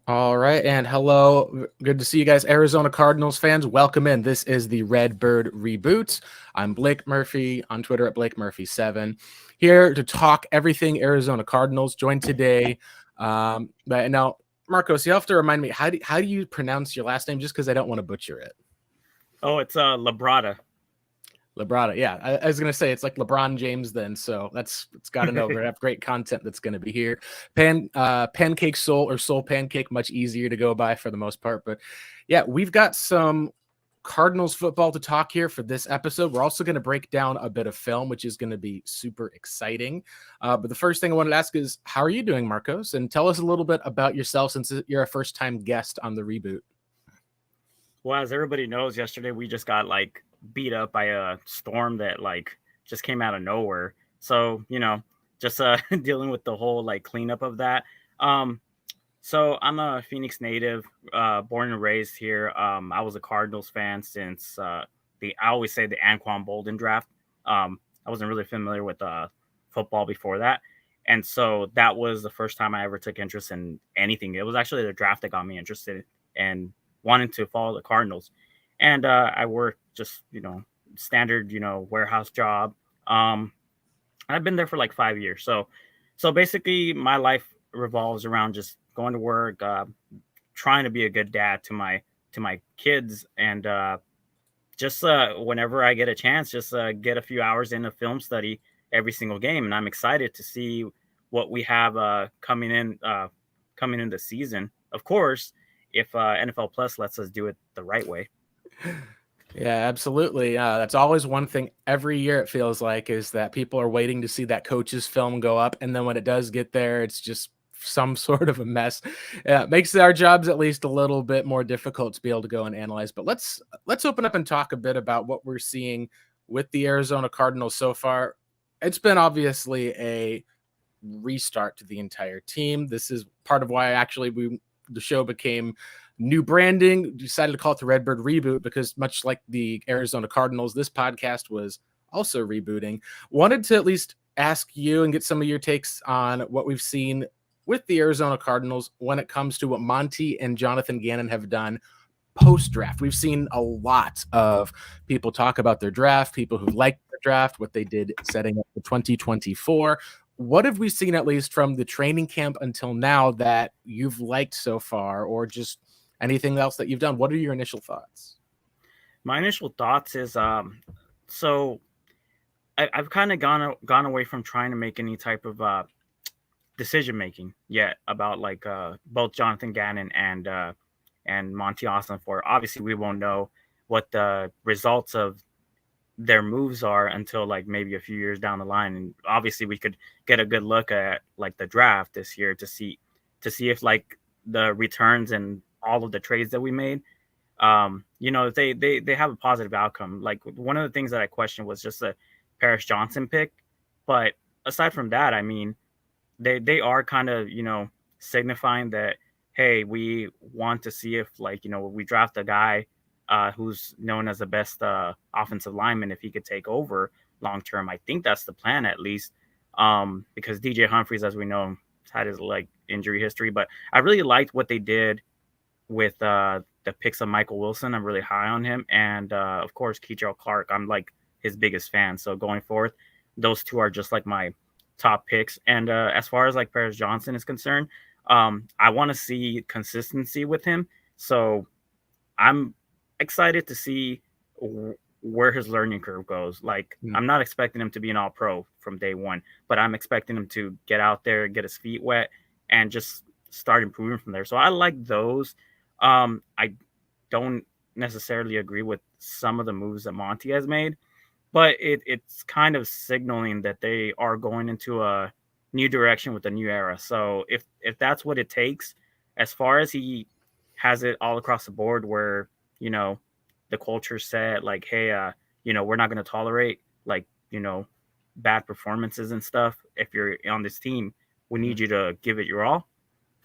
All right, and hello. Good to see you guys, Arizona Cardinals fans. Welcome in. This is the Redbird Reboot. I'm Blake Murphy on Twitter at BlakeMurphy7, here to talk everything Arizona Cardinals. Joined today, but now Marcos, you have to remind me how do you pronounce your last name, just because I don't want to butcher it. Oh, it's Labrada. Labrada, yeah. I was gonna say it's like LeBron James then, so it's got to know. We're gonna have great content that's gonna be here. Pancake Soul or Soul Pancake, much easier to go by for the most part. But yeah, we've got some Cardinals football to talk here for this episode. We're also going to break down a bit of film, which is going to be super exciting. But the first thing I wanted to ask is, how are you doing, Marcos? And tell us a little bit about yourself, since you're a first-time guest on the Reboot. Well, as everybody knows, yesterday we just got beat up by a storm that just came out of nowhere. So just dealing with the whole cleanup of that. Um, so I'm a Phoenix native, born and raised here. I was a Cardinals fan since I always say the Anquan Bolden draft. I wasn't really familiar with football before that. And so that was the first time I ever took interest in anything. It was actually the draft that got me interested in wanting to follow the Cardinals. And I worked just, standard, warehouse job. Um, I've been there for like 5 years. So basically my life revolves around just going to work, trying to be a good dad to my kids, and just whenever I get a chance, just get a few hours in a film study every single game, and I'm excited to see what we have coming in the season. Of course, if NFL Plus lets us do it the right way. Yeah, absolutely. That's always one thing every year, it feels like, is that people are waiting to see that coach's film go up. And then when it does get there, it's just some sort of a mess. Yeah, it makes our jobs at least a little bit more difficult to be able to go and analyze. But let's open up and talk a bit about what we're seeing with the Arizona Cardinals so far. It's been obviously a restart to the entire team. This is part of why actually the show became new branding. Decided to call it the Redbird Reboot because, much like the Arizona Cardinals, this podcast was also rebooting. Wanted to at least ask you and get some of your takes on what we've seen with the Arizona Cardinals when it comes to what Monty and Jonathan Gannon have done post draft. We've seen a lot of people talk about their draft, people who liked the draft, what they did setting up the 2024. What have we seen, at least from the training camp until now, that you've liked so far, or just anything else that you've done? What are your initial thoughts? My initial thoughts is so I've kind of gone away from trying to make any type of decision making yet about both Jonathan Gannon and Monty Austin. For obviously we won't know what the results of their moves are until maybe a few years down the line, and obviously we could get a good look at the draft this year to see if the returns and all of the trades that we made, they have a positive outcome. Like, one of the things that I questioned was just the Paris Johnson pick, but aside from that, I mean, they are kind of signifying that, hey, we want to see if we draft a guy who's known as the best offensive lineman, if he could take over long term. I think that's the plan, at least, because DJ Humphries, as we know, had his injury history. But I really liked what they did with the picks of Michael Wilson. I'm really high on him, and of course Keitrell Clark. I'm his biggest fan. So going forth, those two are just my top picks. And as far as Paris Johnson is concerned, I want to see consistency with him. So I'm excited to see where his learning curve goes. I'm not expecting him to be an all pro from day one, but I'm expecting him to get out there, get his feet wet, and just start improving from there. So I like those. I don't necessarily agree with some of the moves that Monty has made, but it's kind of signaling that they are going into a new direction with a new era. So if that's what it takes, as far as he has it all across the board, where the culture said hey, we're not going to tolerate bad performances and stuff. If you're on this team, we need you to give it your all.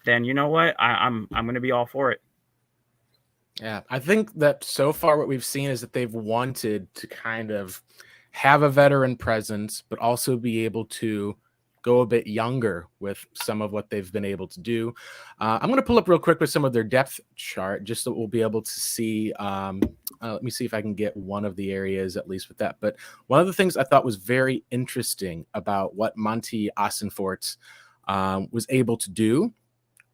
Then you know what, I'm going to be all for it. Yeah, I think that so far what we've seen is that they've wanted to kind of have a veteran presence, but also be able to go a bit younger with some of what they've been able to do. I'm going to pull up real quick with some of their depth chart just so we'll be able to see. Let me see if I can get one of the areas at least with that. But one of the things I thought was very interesting about what Monty Ossenfort was able to do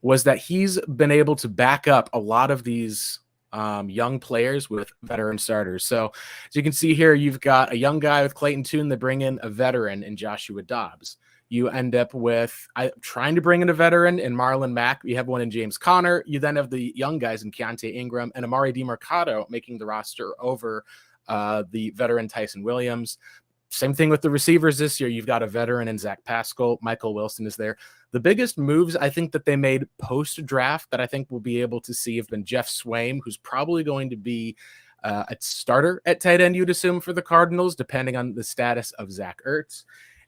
was that he's been able to back up a lot of these young players with veteran starters. So as you can see here, you've got a young guy with Clayton Tune. They bring in a veteran in Joshua Dobbs. You end up with trying to bring in a veteran in Marlon Mack. You have one in James Conner. You then have the young guys in Keontae Ingram and Amari DiMercato making the roster over the veteran Tyson Williams. Same thing with the receivers this year. You've got a veteran in Zach Pascal. Michael Wilson is there. The biggest moves I think that they made post-draft that I think we'll be able to see have been Jeff Swaim, who's probably going to be a starter at tight end, you'd assume, for the Cardinals, depending on the status of Zach Ertz.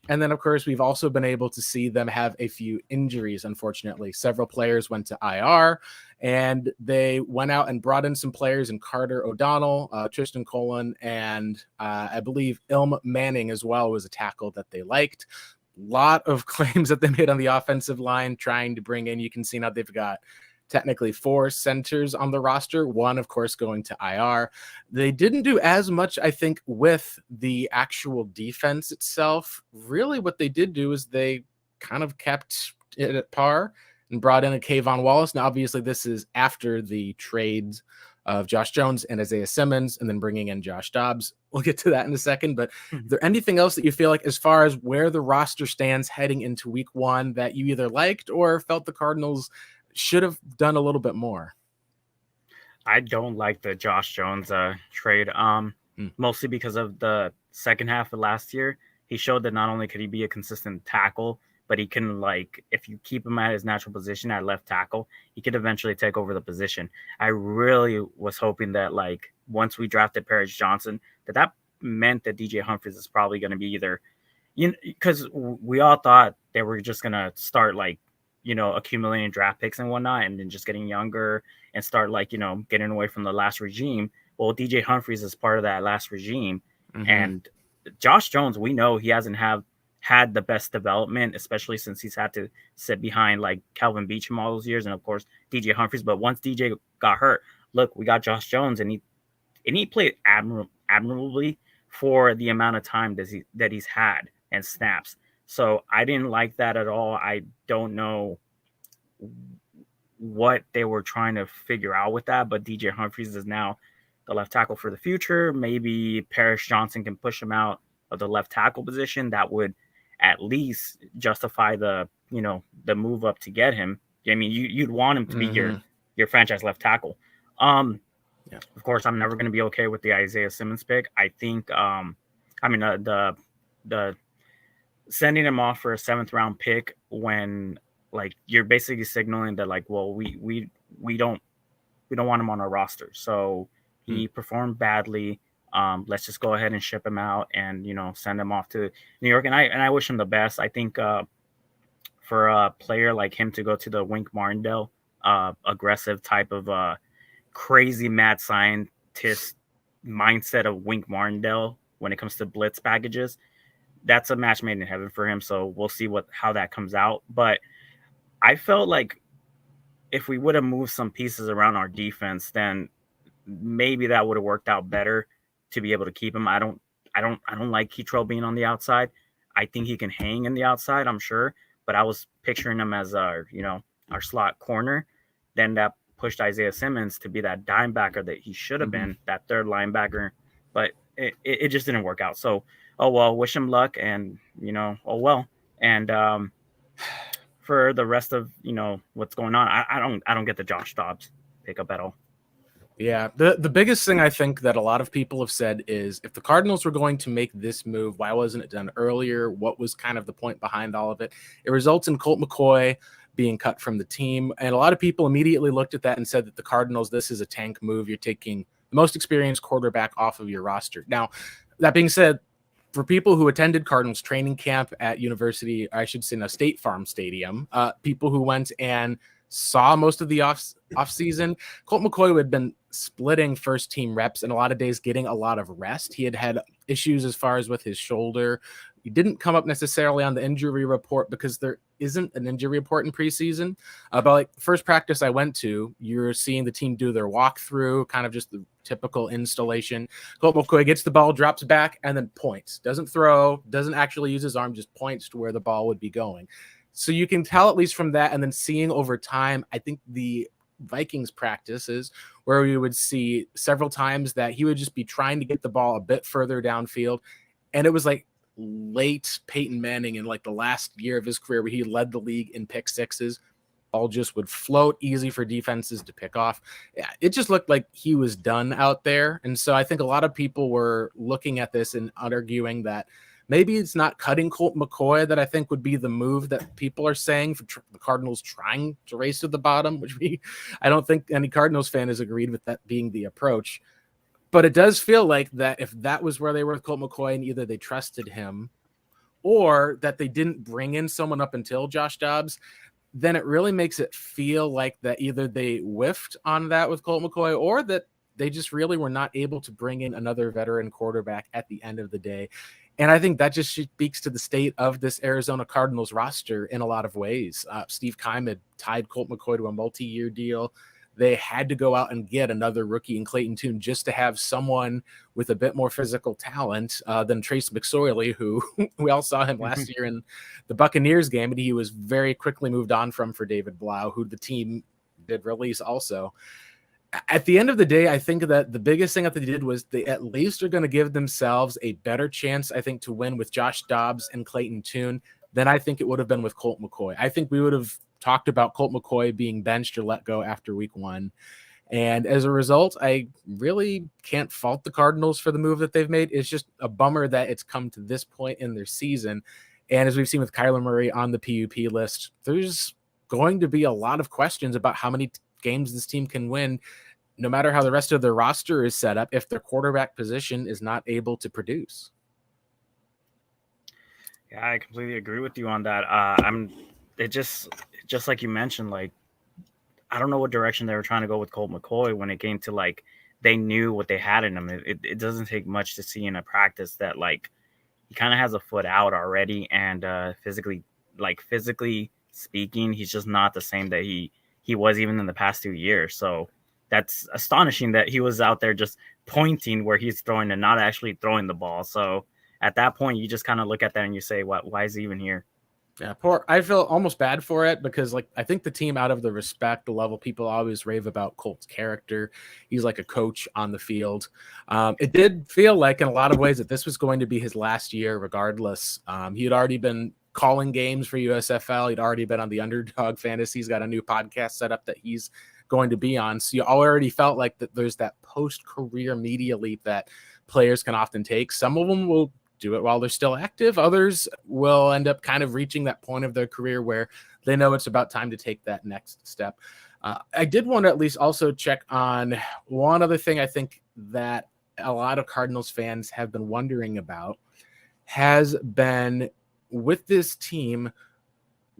And then, of course, we've also been able to see them have a few injuries, unfortunately. Several players went to IR, and they went out and brought in some players in Carter O'Donnell, Tristan Colon, and I believe Ilm Manning as well was a tackle that they liked. Lot of claims that they made on the offensive line trying to bring in. You can see now they've got technically 4 centers on the roster, one, of course, going to IR. They didn't do as much, I think, with the actual defense itself. Really, what they did do is they kind of kept it at par and brought in a Kayvon Wallace. Now, obviously, this is after the trades of Josh Jones and Isaiah Simmons, and then bringing in Josh Dobbs. We'll get to that in a second, but is there anything else that you feel like as far as where the roster stands heading into week 1 that you either liked or felt the Cardinals should have done a little bit more? I don't like the Josh Jones trade, mostly because of the second half of last year. He showed that not only could he be a consistent tackle, but he can, like, if you keep him at his natural position at left tackle, he could eventually take over the position. I really was hoping that, like, once we drafted Paris Johnson, that meant that DJ Humphries is probably going to be either, because we all thought they were just going to start, like, accumulating draft picks and whatnot, and then just getting younger and start, like, getting away from the last regime. Well, DJ Humphries is part of that last regime. Mm-hmm. And Josh Jones, we know he hasn't had the best development, especially since he's had to sit behind like Calvin Beachum all those years, and of course DJ Humphries. But once DJ got hurt, look, we got Josh Jones, and he played admirably for the amount of time that he's had and snaps. So I didn't like that at all. I don't know what they were trying to figure out with that, but DJ Humphries is now the left tackle for the future. Maybe Paris Johnson can push him out of the left tackle position. That would at least justify the move up to get him. I mean, you'd want him to be your franchise left tackle. Yeah. Of course, I'm never going to be okay with the Isaiah Simmons pick. I think, the sending him off for a 7th round pick when, like, you're basically signaling that, like, well, we don't want him on our roster. So he performed badly. Let's just go ahead and ship him out and, send him off to New York. And I wish him the best. I think for a player like him to go to the Wink Martindale, aggressive type of crazy mad scientist mindset of Wink Martindale when it comes to blitz packages, that's a match made in heaven for him. So we'll see how that comes out. But I felt like if we would have moved some pieces around our defense, then maybe that would have worked out better to be able to keep him. I don't like Keitrell being on the outside. I think he can hang in the outside, I'm sure, but I was picturing him as our slot corner. Then that pushed Isaiah Simmons to be that dime backer that he should have been, that third linebacker, but it just didn't work out. So, oh well, wish him luck, and oh well. And for the rest of what's going on, I don't get the Josh Dobbs pickup at all. Yeah, the biggest thing I think that a lot of people have said is if the Cardinals were going to make this move, why wasn't it done earlier? What was kind of the point behind all of it? It results in Colt McCoy being cut from the team. And a lot of people immediately looked at that and said that the Cardinals, this is a tank move. You're taking the most experienced quarterback off of your roster. Now, that being said, for people who attended Cardinals training camp at State Farm Stadium, people who went and saw most of the off season, Colt McCoy had been splitting first team reps and a lot of days getting a lot of rest. He had issues as far as with his shoulder, He didn't come up necessarily on the injury report because there isn't an injury report in preseason. But like first practice I went to, you're seeing the team do their walkthrough, kind of just the typical installation. Colt McCoy gets the ball, drops back, and then points. Doesn't throw, doesn't actually use his arm, just points to where the ball would be going. So you can tell at least from that, and then seeing over time, I think the Vikings practices where we would see several times that he would just be trying to get the ball a bit further downfield. And it was like late Peyton Manning in like the last year of his career where he led the league in pick sixes. Ball just would float easy for defenses to pick off. Yeah, it just looked like he was done out there. And so I think a lot of people were looking at this and arguing that maybe it's not cutting Colt McCoy that I think would be the move that people are saying for the Cardinals trying to race to the bottom, which I don't think any Cardinals fan has agreed with that being the approach. But it does feel like that if that was where they were with Colt McCoy and either they trusted him or that they didn't bring in someone up until Josh Dobbs, then it really makes it feel like that either they whiffed on that with Colt McCoy or that they just really were not able to bring in another veteran quarterback at the end of the day. And I think that just speaks to the state of this Arizona Cardinals roster in a lot of ways. Steve Keim had tied Colt McCoy to a multi-year deal. They had to go out and get another rookie in Clayton Tune just to have someone with a bit more physical talent than Trace McSorley, who we all saw him last year in the Buccaneers game, and he was very quickly moved on from for David Blau, who the team did release also. At the end of the day, I think that the biggest thing that they did was they at least are going to give themselves a better chance, I think, to win with Josh Dobbs and Clayton Tune than I think it would have been with Colt McCoy. I think we would have talked about Colt McCoy being benched or let go after week 1. And as a result, I really can't fault the Cardinals for the move that they've made. It's just a bummer that it's come to this point in their season. And as we've seen with Kyler Murray on the PUP list, there's going to be a lot of questions about how many games this team can win, no matter how the rest of their roster is set up, if their quarterback position is not able to produce. Yeah, I completely agree with you on that. It just like you mentioned, like, I don't know what direction they were trying to go with Colt McCoy when it came to like, they knew what they had in him. It doesn't take much to see in a practice that like he kind of has a foot out already. And physically speaking, he's just not the same that he was even in the past 2 years. So that's astonishing that he was out there just pointing where he's throwing and not actually throwing the ball. So at that point, you just kind of look at that and you say, why is he even here? Yeah, I feel almost bad for it because, like, I think the team, out of the respect, the level people always rave about Colt's character, he's like a coach on the field. It did feel like in a lot of ways that this was going to be his last year regardless. He had already been calling games for USFL. He'd already been on the Underdog Fantasy. He's got a new podcast set up that he's going to be on. So you already felt like that there's that post-career media leap that players can often take. Some of them will do it while they're still active. Others will end up kind of reaching that point of their career where they know it's about time to take that next step. I did want to at least also check on one other thing I think that a lot of Cardinals fans have been wondering about has been with this team.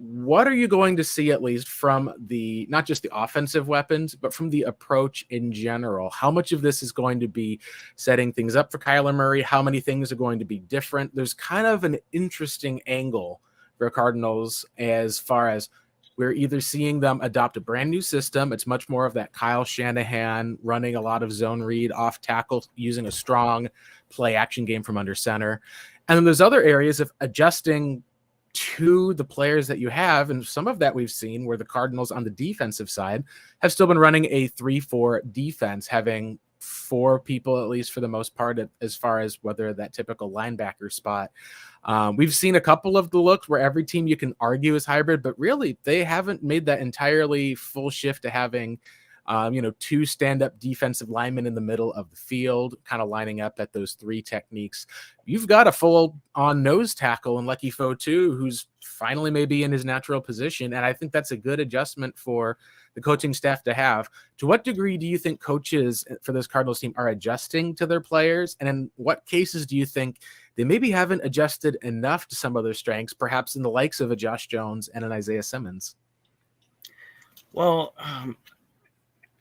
What are you going to see at least from the, not just the offensive weapons, but from the approach in general? How much of this is going to be setting things up for Kyler Murray? How many things are going to be different? There's kind of an interesting angle for Cardinals as far as we're either seeing them adopt a brand new system. It's much more of that Kyle Shanahan running a lot of zone read off tackle, using a strong play action game from under center. And then there's other areas of adjusting to the players that you have, and some of that we've seen where the Cardinals on the defensive side have still been running a 3-4 defense, having 4 people at least for the most part as far as whether that typical linebacker spot. We've seen a couple of the looks where every team you can argue is hybrid, but really they haven't made that entirely full shift to having 2 stand-up defensive linemen in the middle of the field, kind of lining up at those 3 techniques. You've got a full-on nose tackle in Lucky Fotu, who's finally maybe in his natural position, and I think that's a good adjustment for the coaching staff to have. To what degree do you think coaches for this Cardinals team are adjusting to their players, and in what cases do you think they maybe haven't adjusted enough to some of their strengths, perhaps in the likes of a Josh Jones and an Isaiah Simmons? Well,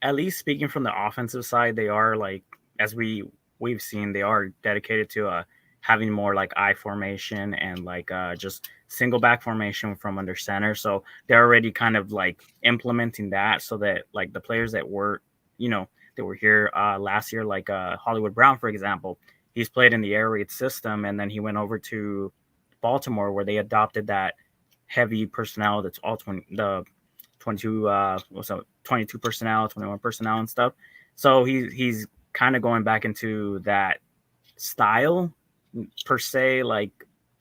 at least speaking from the offensive side, they are, like, as we've seen, they are dedicated to having more like I formation and like just single back formation from under center. So they're already kind of like implementing that so that like the players that were, you know, that were here last year, like Hollywood Brown, for example, he's played in the air raid system, and then he went over to Baltimore where they adopted that heavy personnel that's all 20 the 22 what's up 22 personnel, 21 personnel and stuff. So he's kind of going back into that style per se, like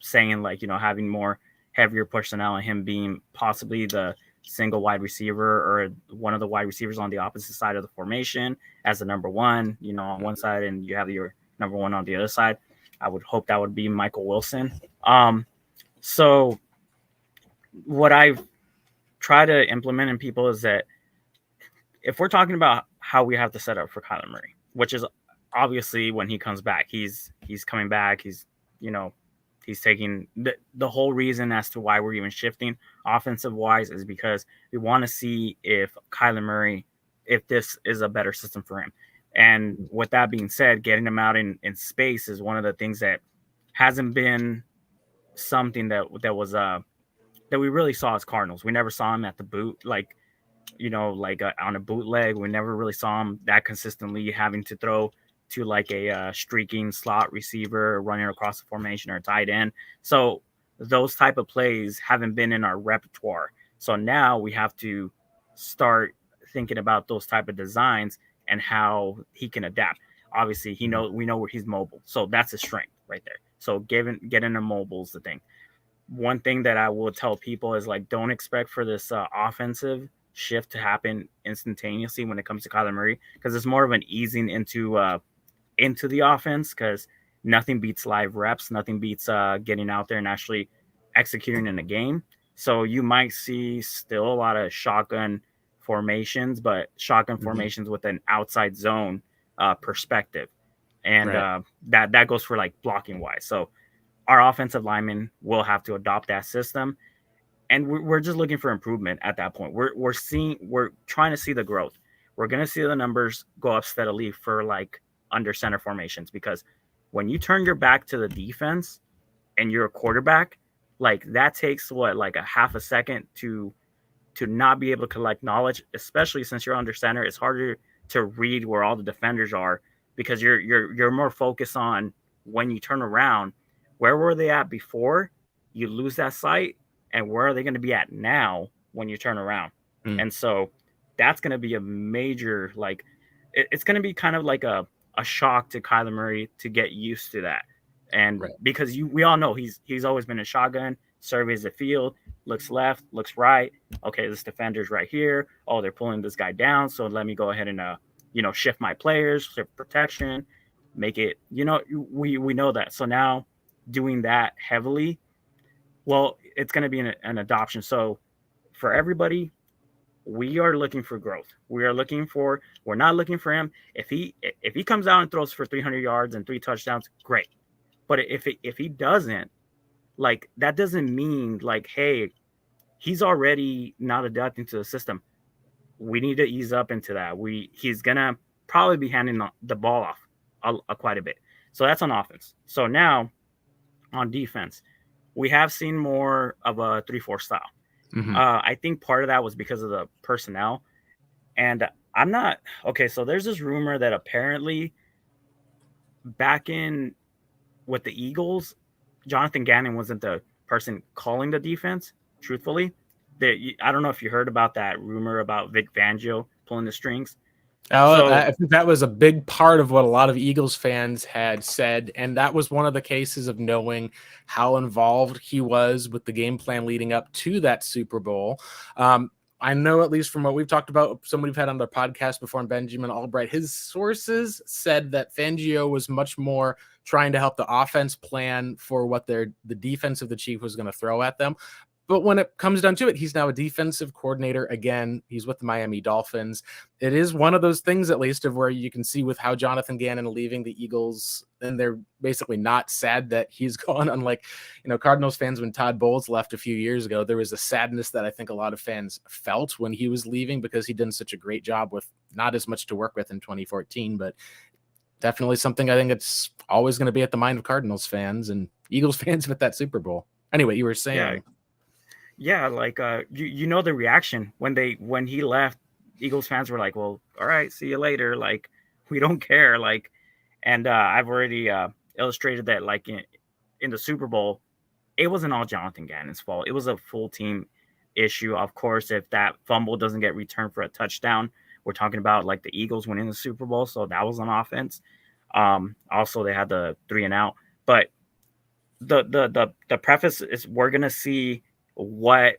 saying like, you know, having more heavier personnel and him being possibly the single wide receiver or one of the wide receivers on the opposite side of the formation as the number one, you know, on one side, and you have your number one on the other side. I would hope that would be Michael Wilson. So what I've tried to implement in people is that if we're talking about how we have to set up for Kyler Murray, which is obviously when he comes back, he's coming back. He's, you know, he's taking the whole reason as to why we're even shifting offensive wise is because we want to see if Kyler Murray, if this is a better system for him. And with that being said, getting him out in space is one of the things that hasn't been something that was that we really saw as Cardinals. We never saw him at the boot, like, you know, like on a bootleg. We never really saw him that consistently having to throw to like a streaking slot receiver running across the formation or tight end. So those type of plays haven't been in our repertoire. So now we have to start thinking about those type of designs and how he can adapt. Obviously, we know where he's mobile, so that's a strength right there. So getting him mobile is the thing. One thing that I will tell people is like, don't expect for this offensive shift to happen instantaneously when it comes to Kyler Murray, because it's more of an easing into the offense, because nothing beats live reps, nothing beats getting out there and actually executing in a game. So you might see still a lot of shotgun formations, but shotgun formations with an outside zone perspective, and that goes for like blocking wise. So our offensive linemen will have to adopt that system, and we're just looking for improvement at that point. We're trying to see the growth. We're going to see the numbers go up steadily for like under center formations, because when you turn your back to the defense and you're a quarterback, like that takes like a half a second to not be able to collect knowledge, especially since you're under center. It's harder to read where all the defenders are, because you're more focused on when you turn around, where were they at before you lose that sight, and where are they going to be at now when you turn around. And so that's going to be a major, like, it's going to be kind of like a shock to Kyler Murray to get used to that. And because we all know he's always been a shotgun, surveys the field, looks left, looks right. Okay, this defender's right here. Oh, they're pulling this guy down, so let me go ahead and shift my players, shift protection, make it, we know that. So now doing that heavily, well, it's going to be an adoption. So for everybody, we are looking for growth. We're not looking for him. If he comes out and throws for 300 yards and 3 touchdowns, great. But if he doesn't, like, that doesn't mean like, hey, he's already not adapting to the system. We need to ease up into that. He's gonna probably be handing the ball off quite a bit. So that's on offense. So now on defense, we have seen more of a 3-4 style. I think part of that was because of the personnel. And I'm not okay. So there's this rumor that apparently back in with the Eagles, Jonathan Gannon wasn't the person calling the defense. Truthfully, I don't know if you heard about that rumor about Vic Fangio pulling the strings. I think that was a big part of what a lot of Eagles fans had said, and that was one of the cases of knowing how involved he was with the game plan leading up to that Super Bowl. I know, at least from what we've talked about, somebody we've had on their podcast before, and Benjamin Albright, his sources said that Fangio was much more trying to help the offense plan for what the defense of the Chiefs was going to throw at them. But when it comes down to it, he's now a defensive coordinator again. He's with the Miami Dolphins. It is one of those things, at least, of where you can see with how Jonathan Gannon leaving the Eagles, and they're basically not sad that he's gone. Unlike, Cardinals fans, when Todd Bowles left a few years ago, there was a sadness that I think a lot of fans felt when he was leaving, because he did such a great job with not as much to work with in 2014. But definitely something I think it's always going to be at the mind of Cardinals fans and Eagles fans with that Super Bowl. Anyway, you were Yeah, saying. yeah, like you know the reaction when he left. Eagles fans were like, "Well, all right, see you later." Like, we don't care. Like, and I've already illustrated that. Like in the Super Bowl, it wasn't all Jonathan Gannon's fault. It was a full team issue. Of course, if that fumble doesn't get returned for a touchdown, we're talking about like the Eagles winning the Super Bowl, so that was on offense. Also, they had the 3-and-out, but the preface is we're gonna see what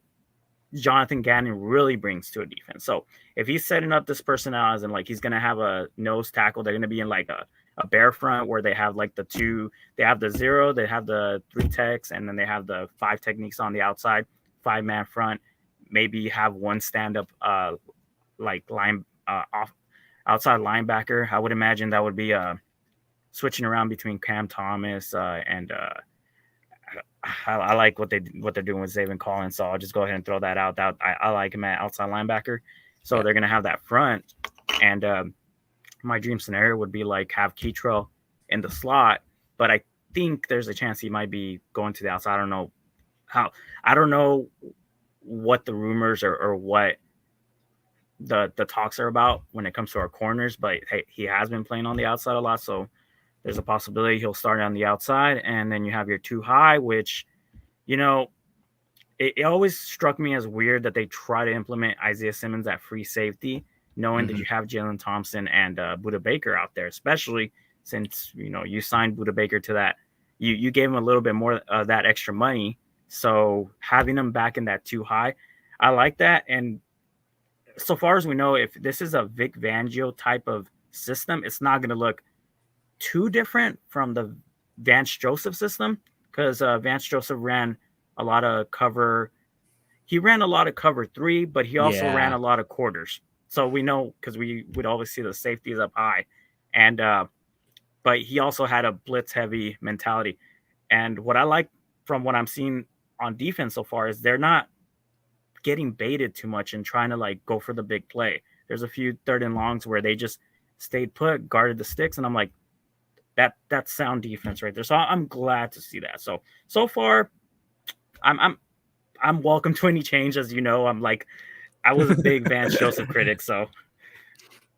Jonathan Gannon really brings to a defense. So if he's setting up this personnel as in like he's gonna have a nose tackle, they're gonna be in like a bear front where they have like they have the 0, they have the 3 techs, and then they have the 5 techniques on the outside, 5-man front. Maybe have one stand up like line off outside linebacker. I would imagine that would be switching around between Cam Thomas and I like what they're doing with Zaven Collins, so I'll just go ahead and throw that out. That I like him at outside linebacker. So Yeah. they're gonna have that front, and my dream scenario would be like have Keytrell in the slot, but I think there's a chance he might be going to the outside. I don't know what the rumors or what the talks are about when it comes to our corners, but hey, he has been playing on the outside a lot, so there's a possibility he'll start on the outside, and then you have your 2 high, which, you know, it always struck me as weird that they try to implement Isaiah Simmons at free safety, knowing that you have Jalen Thompson and Budda Baker out there, especially since, you know, you signed Budda Baker to that. You gave him a little bit more of that extra money. So having him back in that 2 high, I like that. And so far as we know, if this is a Vic Fangio type of system, it's not going to look too different from the Vance Joseph system, because Vance Joseph ran a lot of cover. He ran a lot of cover 3, but he also ran Yeah. a lot of quarters. So we know, because we would always see the safeties up high, and but he also had a blitz heavy mentality. And what I like from what I'm seeing on defense so far is they're not getting baited too much and trying to like go for the big play. There's a few 3rd and longs where they just stayed put, guarded the sticks, and I'm like, that's sound defense right there. So I'm glad to see that. So far, I'm welcome to any change. As you know, I was a big Vance Joseph critic. So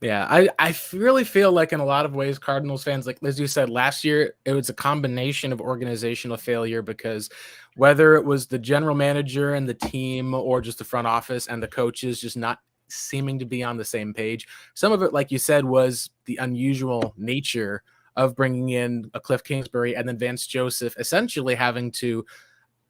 Yeah, I really feel like in a lot of ways, Cardinals fans, like as you said, last year, it was a combination of organizational failure because whether it was the general manager and the team or just the front office and the coaches just not seeming to be on the same page. Some of it, like you said, was the unusual nature of bringing in a Cliff Kingsbury and then Vance Joseph essentially having to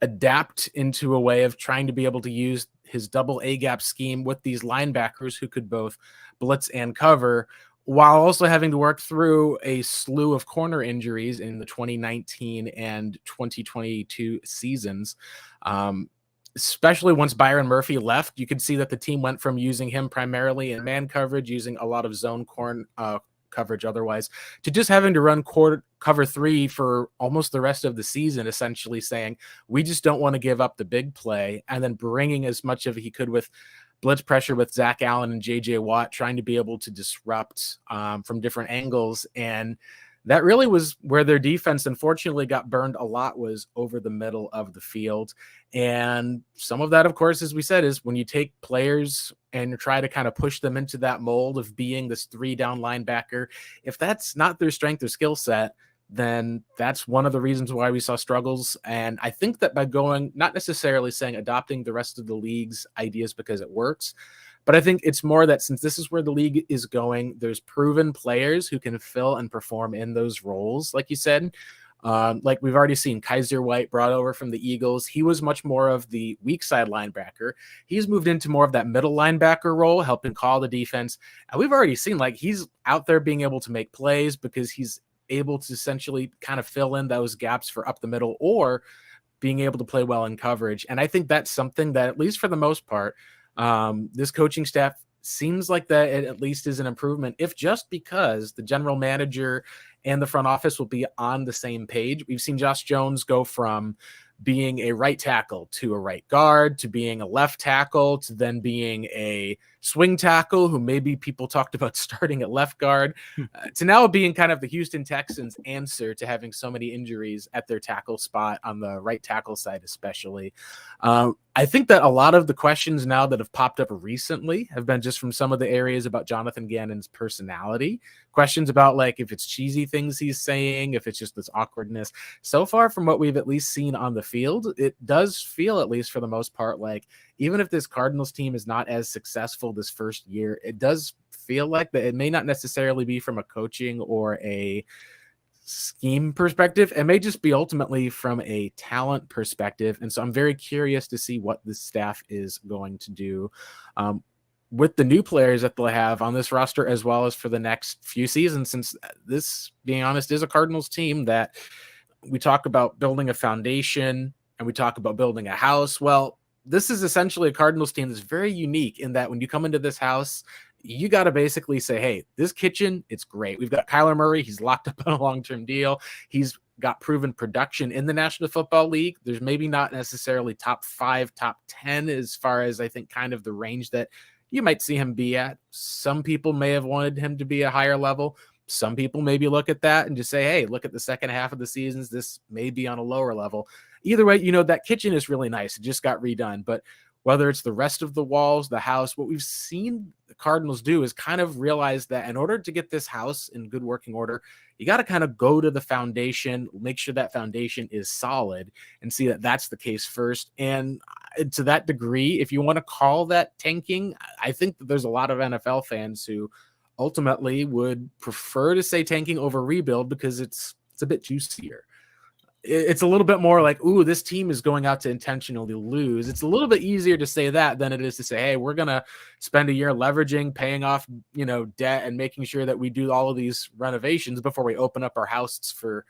adapt into a way of trying to be able to use his double A gap scheme with these linebackers who could both blitz and cover, while also having to work through a slew of corner injuries in the 2019 and 2022 seasons. Especially once Byron Murphy left, you could see that the team went from using him primarily in man coverage, using a lot of zone coverage otherwise, to just having to run cover 3 for almost the rest of the season, essentially saying, we just don't want to give up the big play, and then bringing as much of he could with blitz pressure with Zach Allen and JJ Watt, trying to be able to disrupt from different angles. And that really was where their defense unfortunately got burned a lot, was over the middle of the field. And some of that, of course, as we said, is when you take players and try to kind of push them into that mold of being this 3-down linebacker, if that's not their strength or skill set, then that's one of the reasons why we saw struggles. And I think that by going, not necessarily saying adopting the rest of the league's ideas because it works, but I think it's more that since this is where the league is going, there's proven players who can fill and perform in those roles. Like you said, like we've already seen Kaiser White brought over from the Eagles. He was much more of the weak side linebacker. He's moved into more of that middle linebacker role, helping call the defense. And we've already seen like he's out there being able to make plays because he's able to essentially kind of fill in those gaps for up the middle or being able to play well in coverage. And I think that's something that, at least for the most part, this coaching staff seems like that it at least is an improvement, if just because the general manager and the front office will be on the same page. We've seen Josh Jones go from being a right tackle to a right guard to being a left tackle to then being a swing tackle who maybe people talked about starting at left guard to now being kind of the Houston Texans answer to having so many injuries at their tackle spot on the right tackle side, especially. I think that a lot of the questions now that have popped up recently have been just from some of the areas about Jonathan Gannon's personality, questions about like if it's cheesy things he's saying, if it's just this awkwardness. So far from what we've at least seen on the field, it does feel, at least for the most part, like even if this Cardinals team is not as successful this first year, it does feel like that it may not necessarily be from a coaching or a scheme perspective. It may just be ultimately from a talent perspective. And so I'm very curious to see what this staff is going to do with the new players that they'll have on this roster, as well as for the next few seasons, since this, being honest, is a Cardinals team that we talk about building a foundation and we talk about building a house. Well, this is essentially a Cardinals team that's very unique in that when you come into this house, you got to basically say, hey, this kitchen, it's great. We've got Kyler Murray. He's locked up on a long-term deal. He's got proven production in the National Football League. There's maybe not necessarily top 5, top 10 as far as I think kind of the range that you might see him be at. Some people may have wanted him to be a higher level. Some people maybe look at that and just say, hey, look at the second half of the seasons. This may be on a lower level. Either way, that kitchen is really nice. It just got redone. But whether it's the rest of the walls, the house, what we've seen the Cardinals do is kind of realize that in order to get this house in good working order, you got to kind of go to the foundation, make sure that foundation is solid and see that that's the case first. And to that degree, if you want to call that tanking, I think that there's a lot of NFL fans who ultimately would prefer to say tanking over rebuild because it's a bit juicier. It's a little bit more like, ooh, this team is going out to intentionally lose. It's a little bit easier to say that than it is to say, hey, we're going to spend a year leveraging, paying off, debt and making sure that we do all of these renovations before we open up our house for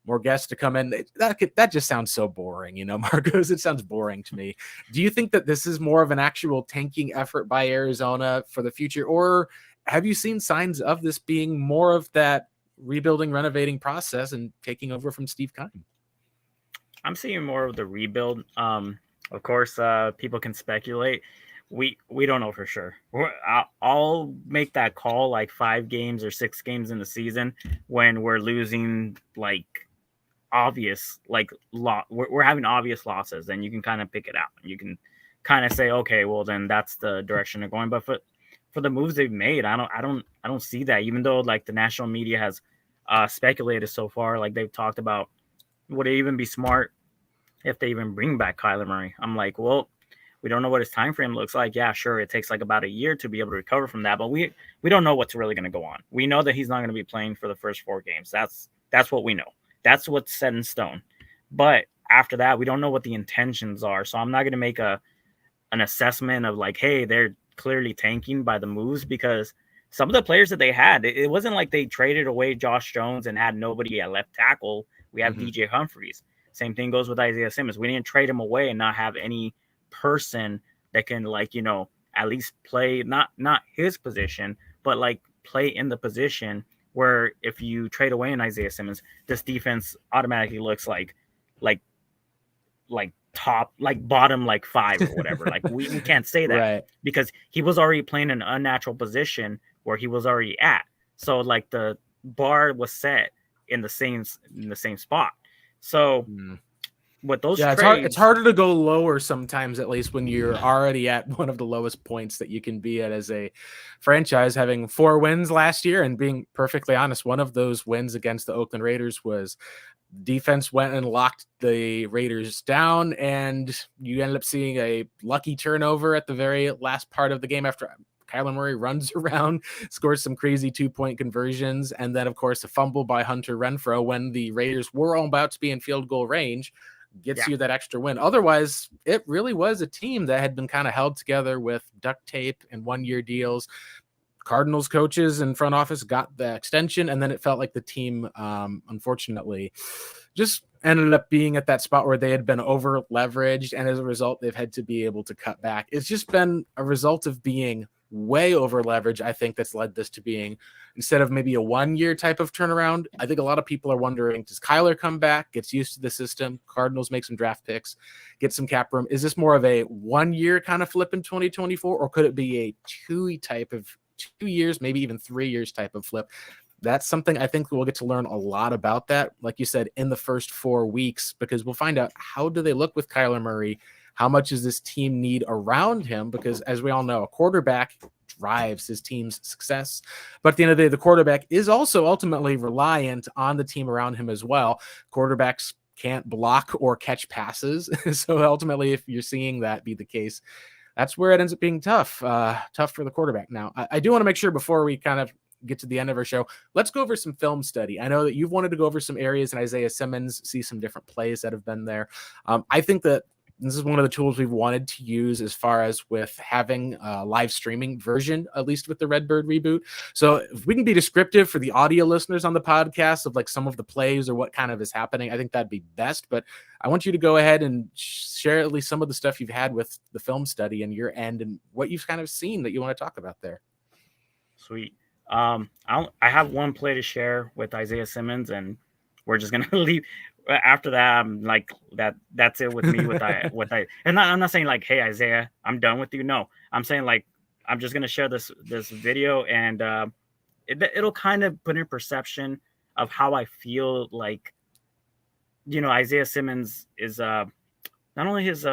more guests to come in. That just sounds so boring, Marcos. It sounds boring to me. Do you think that this is more of an actual tanking effort by Arizona for the future, or have you seen signs of this being more of that rebuilding, renovating process and taking over from Steve Keim? I'm seeing more of the rebuild. Of course, people can speculate. We don't know for sure. I'll make that call like 5 games or 6 games in the season when we're losing like obvious we're having obvious losses. Then you can kind of pick it out. You can kind of say, okay, well then that's the direction they're going. But for the moves they've made, I don't see that. Even though like the national media has speculated so far, like they've talked about, would it even be smart if they even bring back Kyler Murray? I'm like, well, we don't know what his time frame looks like. Yeah, sure, it takes like about a year to be able to recover from that, but we don't know what's really going to go on. We know that he's not going to be playing for the first 4 games. That's what we know. That's what's set in stone. But after that, we don't know what the intentions are. So I'm not going to make an assessment of like, hey, they're clearly tanking by the moves, because some of the players that they had, it wasn't like they traded away Josh Jones and had nobody at left tackle. We have DJ Humphries. Same thing goes with Isaiah Simmons. We didn't trade him away and not have any person that can at least play not his position, but like play in the position where if you trade away an Isaiah Simmons, this defense automatically looks like top, like bottom, like 5 or whatever. Like we can't say that right, because he was already playing an unnatural position where he was already at. So like the bar was set in the same spot. So with those trades, it's harder to go lower sometimes, at least when you're already at one of the lowest points that you can be at as a franchise, having 4 wins last year. And being perfectly honest, one of those wins against the Oakland Raiders was defense went and locked the Raiders down, and you ended up seeing a lucky turnover at the very last part of the game after Kyler Murray runs around, scores some crazy 2-point conversions, and then, of course, a fumble by Hunter Renfrow when the Raiders were all about to be in field goal range gets you that extra win. Otherwise, it really was a team that had been kind of held together with duct tape and 1-year deals. Cardinals coaches and front office got the extension, and then it felt like the team, unfortunately, just ended up being at that spot where they had been over leveraged, and as a result, they've had to be able to cut back. It's just been a result of being way over leverage. I think that's led this to being, instead of maybe a 1 year type of turnaround, I think a lot of people are wondering, does Kyler come back, gets used to the system, Cardinals make some draft picks, get some cap room? Is this more of a 1 year kind of flip in 2024, or could it be a 2 years, maybe even 3 years type of flip? That's something I think we'll get to learn a lot about that, like you said, in the first 4 weeks, because we'll find out, how do they look with Kyler Murray? How much does this team need around him? Because as we all know, a quarterback drives his team's success. But at the end of the day, the quarterback is also ultimately reliant on the team around him as well. Quarterbacks can't block or catch passes. So ultimately, if you're seeing that be the case, that's where it ends up being tough for the quarterback. Now, I do want to make sure, before we kind of get to the end of our show, let's go over some film study. I know that you've wanted to go over some areas in Isaiah Simmons, see some different plays that have been there. I think that this is one of the tools we've wanted to use as far as with having a live streaming version, at least with the Redbird reboot. So if we can be descriptive for the audio listeners on the podcast of like some of the plays or what kind of is happening, I think that'd be best. But I want you to go ahead and share at least some of the stuff you've had with the film study and your end, and what you've kind of seen that you want to talk about there. Sweet. I have one play to share with Isaiah Simmons, and we're just gonna leave. After that, I'm like, that's it with me. And I'm not saying like, hey Isaiah, I'm done with you. No, I'm saying like, I'm just gonna share this video, and it'll kind of put in perception of how I feel like, Isaiah Simmons is not only his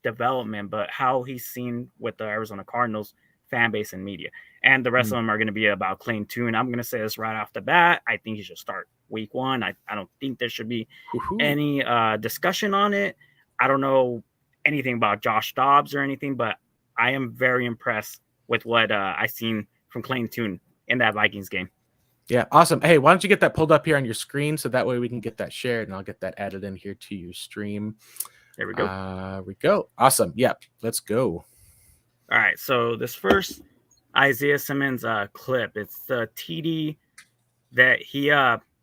development, but how he's seen with the Arizona Cardinals fan base and media. And the rest of them are going to be about Clayton Tune. I'm going to say this right off the bat. I think he should start week 1. I don't think there should be any discussion on it. I don't know anything about Josh Dobbs or anything, but I am very impressed with what I've seen from Clayton Tune in that Vikings game. Yeah, awesome. Hey, why don't you get that pulled up here on your screen, so that way we can get that shared, and I'll get that added in here to your stream. There we go. We go. Awesome. Yep. Let's go. All right. So this first Isaiah Simmons clip, it's the TD that he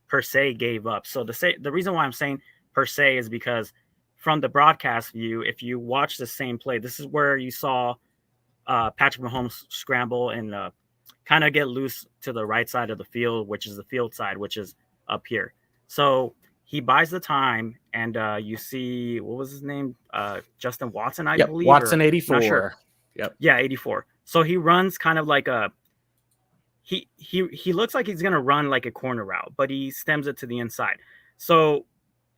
per se gave up. So the reason why I'm saying per se is because from the broadcast view, if you watch the same play, this is where you saw Patrick Mahomes scramble and kind of get loose to the right side of the field, which is the field side, which is up here. So he buys the time, and you see, what was his name? Justin Watson, I believe. Watson 84. Not sure. Yep. Yeah, 84. So he runs kind of like he looks like he's gonna run like a corner route, but he stems it to the inside. So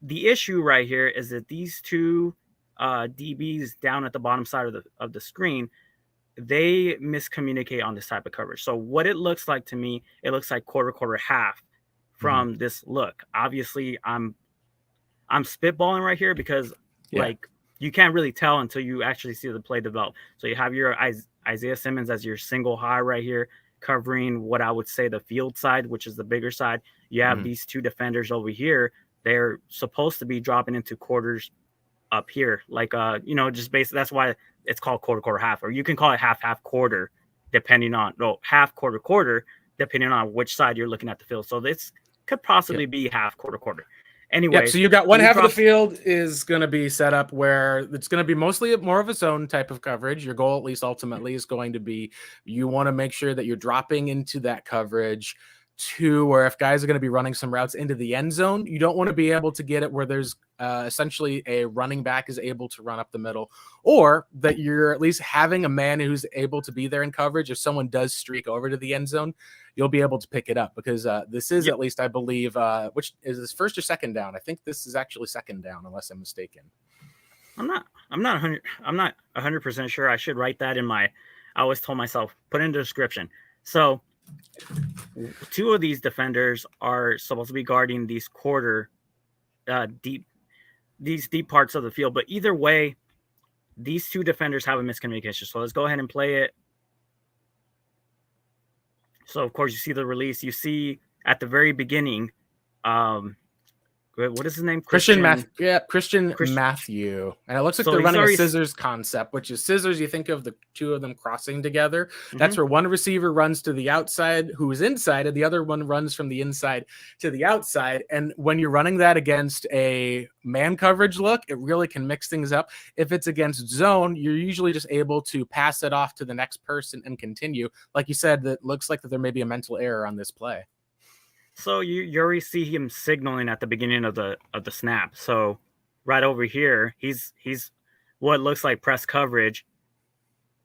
the issue right here is that these two DBs down at the bottom side of the screen, they miscommunicate on this type of coverage. So what it looks like to me, it looks like quarter, half from this look. Obviously, I'm spitballing right here because like you can't really tell until you actually see the play develop. So you have your Isaiah Simmons as your single high right here, covering what I would say the field side, which is the bigger side. You have these two defenders over here. They're supposed to be dropping into quarters up here, like just basically that's why it's called quarter, half, or you can call it half, quarter, depending on half, quarter, depending on which side you're looking at the field. So this could possibly be half, quarter. Anyway, so you got one half of the field is going to be set up where it's going to be mostly more of a zone type of coverage. Your goal, at least ultimately, is going to be, you want to make sure that you're dropping into that coverage to where if guys are going to be running some routes into the end zone, you don't want to be able to get it where there's essentially a running back is able to run up the middle, or that you're at least having a man who's able to be there in coverage. If someone does streak over to the end zone, you'll be able to pick it up, because this is at least, I believe, which is this first or second down. I think this is actually second down, unless I'm mistaken. I'm not 100% sure. I should write that in I always told myself, put in the description. So two of these defenders are supposed to be guarding these deep parts of the field. But either way, these two defenders have a miscommunication. So let's go ahead and play it. So of course you see the release. You see at the very beginning, what is his name? Christian Christian. Matthew. And it looks like So they're he's running a already. scissors concept, which is scissors. You think of the two of them crossing together. That's Mhm. where one receiver runs to the outside, who is inside, and the other one runs from the inside to the outside. And when you're running that against a man coverage look, it really can mix things up. If it's against zone, you're usually just able to pass it off to the next person and continue. Like you said, that looks like that there may be a mental error on this play. So you already see him signaling at the beginning of the snap. So right over here, he's what looks like press coverage.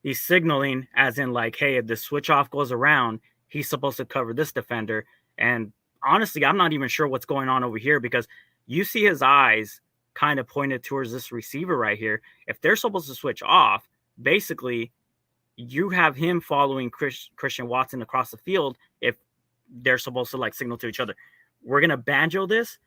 He's signaling as in like, hey, if the switch off goes around, he's supposed to cover this defender. And honestly, I'm not even sure what's going on over here because you see his eyes kind of pointed towards this receiver right here. If they're supposed to switch off, basically you have him following Christian Watson across the field if they're supposed to like signal to each other. We're going to banjo this.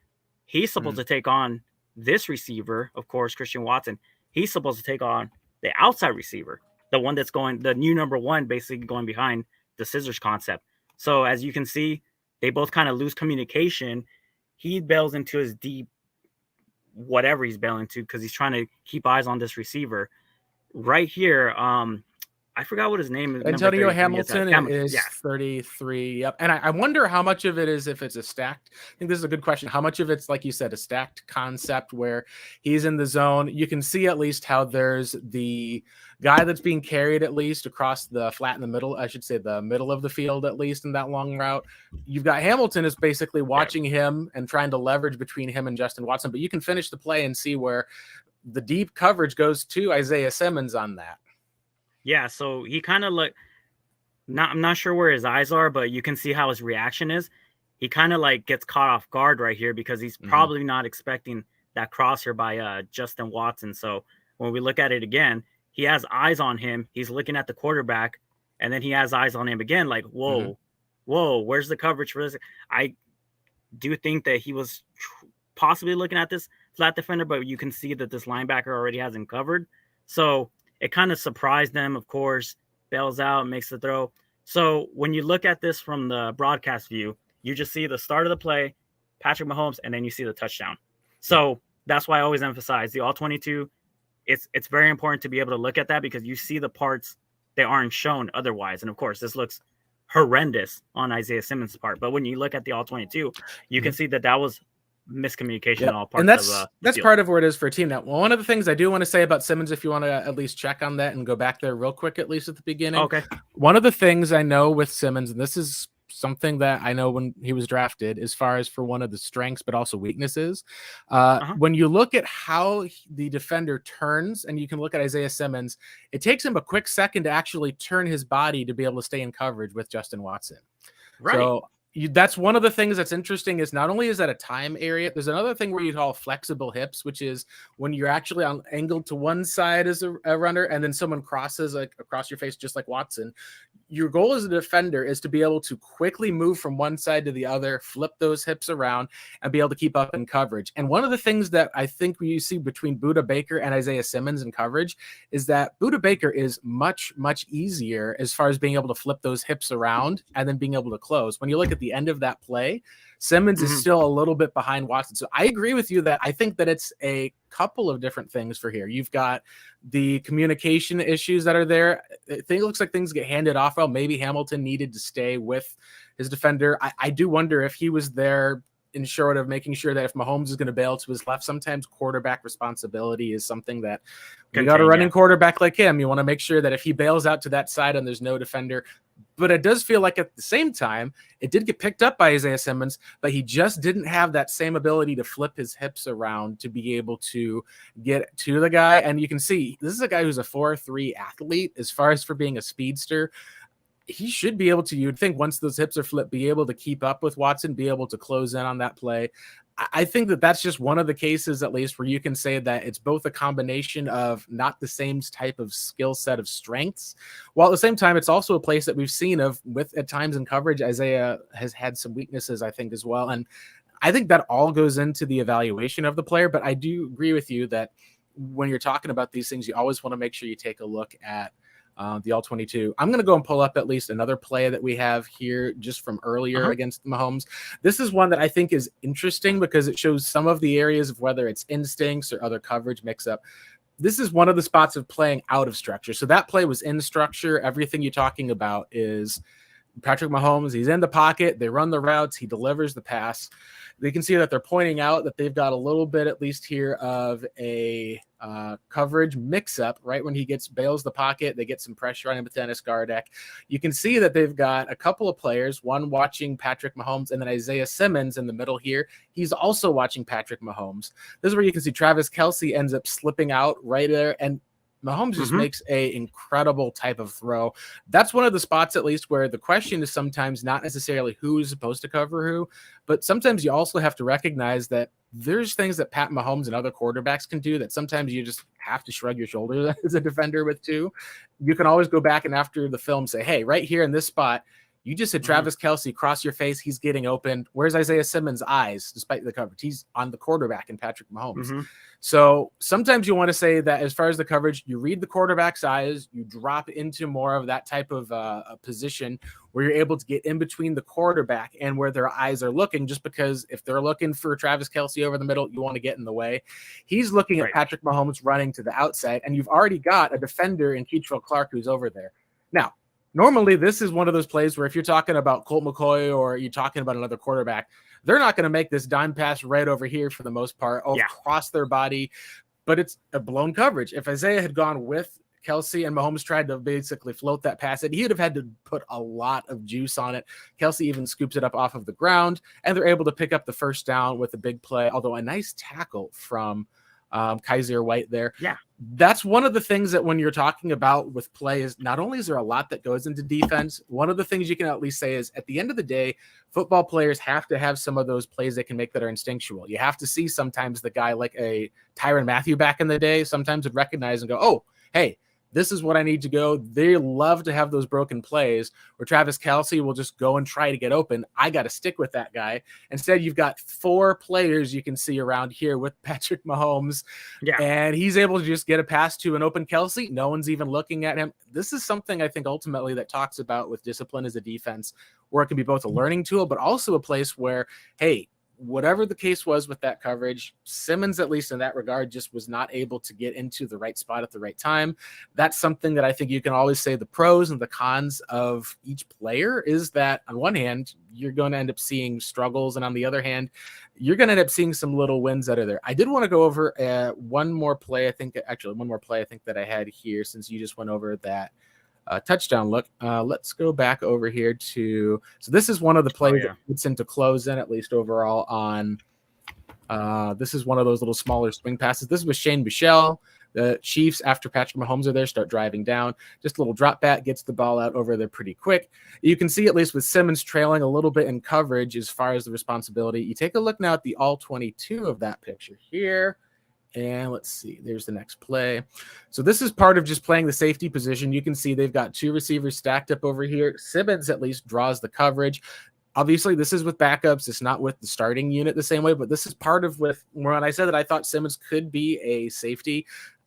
He's supposed to take on this receiver, of course, Christian Watson. He's supposed to take on the outside receiver, the one that's going, the new number one, basically going behind the scissors concept. So as you can see, they both kind of lose communication. He bails into his deep, whatever he's bailing to, because he's trying to keep eyes on this receiver. Right here, I forgot what his name is. Antonio Hamilton is yeah. 33. Yep. And I wonder how much of it is if it's a stacked. I think this is a good question. How much of it's, like you said, a stacked concept where he's in the zone. You can see at least how there's the guy that's being carried at least across the flat in the middle. I should say the middle of the field, at least in that long route. You've got Hamilton is basically watching him and trying to leverage between him and Justin Watson. But you can finish the play and see where the deep coverage goes to Isaiah Simmons on that. Yeah, so he kind of like, I'm not sure where his eyes are, but you can see how his reaction is. He kind of like gets caught off guard right here because he's probably not expecting that crosshair by Justin Watson. So when we look at it again, he has eyes on him. He's looking at the quarterback, and then he has eyes on him again. Like, whoa, where's the coverage for this? I do think that he was possibly looking at this flat defender, but you can see that this linebacker already has him covered. So it kind of surprised them, of course, bails out, makes the throw. So when you look at this from the broadcast view, you just see the start of the play, Patrick Mahomes, and then you see the touchdown. So that's why I always emphasize the all-22. It's very important to be able to look at that because you see the parts that aren't shown otherwise. And, of course, this looks horrendous on Isaiah Simmons' part. But when you look at the all-22, you can see that was miscommunication on all parts. And that's part of where it is for a team. Now, one of the things I do want to say about Simmons, if you want to at least check on that and go back there real quick, at least at the beginning. Okay. One of the things I know with Simmons, and this is something that I know when he was drafted, as far as for one of the strengths, but also weaknesses. When you look at how the defender turns, and you can look at Isaiah Simmons, it takes him a quick second to actually turn his body to be able to stay in coverage with Justin Watson. Right. So that's one of the things that's interesting is not only is that a time area, there's another thing where you call flexible hips, which is when you're actually on angled to one side as a runner and then someone crosses like across your face, just like Watson. Your goal as a defender is to be able to quickly move from one side to the other, flip those hips around, and be able to keep up in coverage. And one of the things that I think you see between Budda Baker and Isaiah Simmons in coverage is that Budda Baker is much, much easier as far as being able to flip those hips around and then being able to close. When you look at the end of that play, Simmons is still a little bit behind Watson. So I agree with you that I think that it's a couple of different things for here. You've got the communication issues that are there. It looks like things get handed off. Well, maybe Hamilton needed to stay with his defender. I do wonder if he was there in short of making sure that if Mahomes is going to bail to his left, sometimes quarterback responsibility is something that you got a running quarterback like him. You want to make sure that if he bails out to that side and there's no defender, but it does feel like at the same time, it did get picked up by Isaiah Simmons, but he just didn't have that same ability to flip his hips around to be able to get to the guy. And you can see this is a guy who's a 4.3 athlete as far as for being a speedster. He should be able to, you'd think once those hips are flipped, be able to keep up with Watson, be able to close in on that play. I think that that's just one of the cases, at least, where you can say that it's both a combination of not the same type of skill set of strengths, while at the same time, it's also a place that we've seen of with at times in coverage, Isaiah has had some weaknesses, I think, as well. And I think that all goes into the evaluation of the player. But I do agree with you that when you're talking about these things, you always want to make sure you take a look at the all-22. I'm going to go and pull up at least another play that we have here just from earlier against Mahomes. This is one that I think is interesting because it shows some of the areas of whether it's instincts or other coverage mix-up. This is one of the spots of playing out of structure. So that play was in structure. Everything you're talking about is Patrick Mahomes. He's in the pocket. They run the routes. He delivers the pass. They can see that they're pointing out that they've got a little bit, at least here, of a coverage mix-up right when he bails the pocket. They get some pressure on him with Dennis Gardeck. You can see that they've got a couple of players, one watching Patrick Mahomes, and then Isaiah Simmons in the middle here. He's also watching Patrick Mahomes. This is where you can see Travis Kelce ends up slipping out right there, and Mahomes just makes a incredible type of throw. That's one of the spots, at least, where the question is sometimes not necessarily who is supposed to cover who, but sometimes you also have to recognize that there's things that Pat Mahomes and other quarterbacks can do that sometimes you just have to shrug your shoulders as a defender with too. You can always go back and after the film say, hey, right here in this spot, you just had Travis Kelce cross your face. He's getting open. Where's Isaiah Simmons' eyes, despite the coverage? He's on the quarterback in Patrick Mahomes. So sometimes you want to say that as far as the coverage, you read the quarterback's eyes, you drop into more of that type of a position where you're able to get in between the quarterback and where their eyes are looking, just because if they're looking for Travis Kelce over the middle, you want to get in the way. He's looking at Patrick Mahomes running to the outside, and you've already got a defender in Keitrell Clark who's over there. Now, normally, this is one of those plays where if you're talking about Colt McCoy or you're talking about another quarterback, they're not going to make this dime pass right over here for the most part, across their body, but it's a blown coverage. If Isaiah had gone with Kelce and Mahomes tried to basically float that pass, he would have had to put a lot of juice on it. Kelce even scoops it up off of the ground, and they're able to pick up the first down with a big play, although a nice tackle from Kaiser White there. Yeah. That's one of the things that when you're talking about with play is not only is there a lot that goes into defense, one of the things you can at least say is at the end of the day, football players have to have some of those plays they can make that are instinctual. You have to see sometimes the guy like a Tyrann Mathieu back in the day sometimes would recognize and go, oh, hey, this is what I need to go. They love to have those broken plays where Travis Kelce will just go and try to get open. I got to stick with that guy. Instead, you've got 4 players you can see around here with Patrick Mahomes. Yeah. And he's able to just get a pass to an open Kelce. No one's even looking at him. This is something I think ultimately that talks about with discipline as a defense, where it can be both a learning tool, but also a place where, hey, whatever the case was with that coverage, Simmons, at least in that regard, just was not able to get into the right spot at the right time. That's something that I think you can always say the pros and the cons of each player is that on one hand, you're going to end up seeing struggles. And on the other hand, you're going to end up seeing some little wins that are there. I did want to go over one more play. I think that I had here, since you just went over that touchdown look. Let's go back over here to, so this is one of the plays that gets into close in, at least overall on, this is one of those little smaller swing passes. This was Shane Buechele. The Chiefs, after Patrick Mahomes are there, start driving down. Just a little drop back, gets the ball out over there pretty quick. You can see, at least with Simmons trailing a little bit in coverage as far as the responsibility. You take a look now at the all-22 of that picture here. And let's see, there's the next play. So this is part of just playing the safety position. You can see they've got 2 receivers stacked up over here. Simmons at least draws the coverage. Obviously, this is with backups. It's not with the starting unit the same way, but this is part of with when I said that I thought Simmons could be a safety.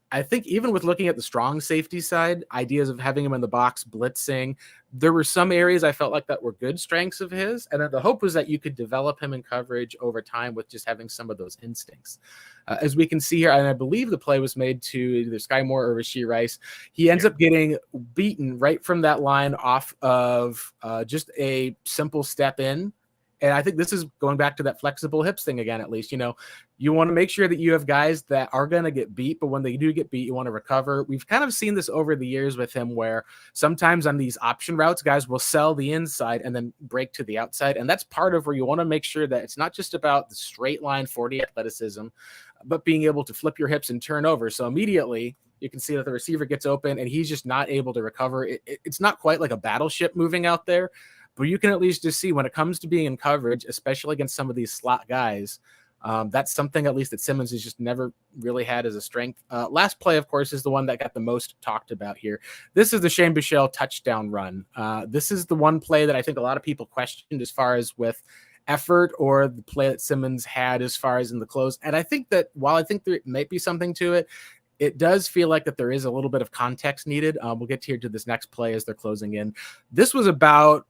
I think even with looking at the strong safety side, ideas of having him in the box, blitzing, there were some areas I felt like that were good strengths of his. And then the hope was that you could develop him in coverage over time with just having some of those instincts. As we can see here, and I believe the play was made to either Sky Moore or Rashee Rice, he ends up getting beaten right from that line off of just a simple step in. And I think this is going back to that flexible hips thing again, at least. You know, you want to make sure that you have guys that are going to get beat, but when they do get beat, you want to recover. We've kind of seen this over the years with him where sometimes on these option routes, guys will sell the inside and then break to the outside. And that's part of where you want to make sure that it's not just about the straight line 40 athleticism, but being able to flip your hips and turn over. So immediately you can see that the receiver gets open and he's just not able to recover. It's not quite like a battleship moving out there. But you can at least just see when it comes to being in coverage, especially against some of these slot guys, that's something at least that Simmons has just never really had as a strength. Last play, of course, is the one that got the most talked about here. This is the Shane Buechele touchdown run. This is the one play that I think a lot of people questioned as far as with effort or the play that Simmons had as far as in the close. And I think that while I think there might be something to it, it does feel like that there is a little bit of context needed. We'll get here to this next play as they're closing in. This was about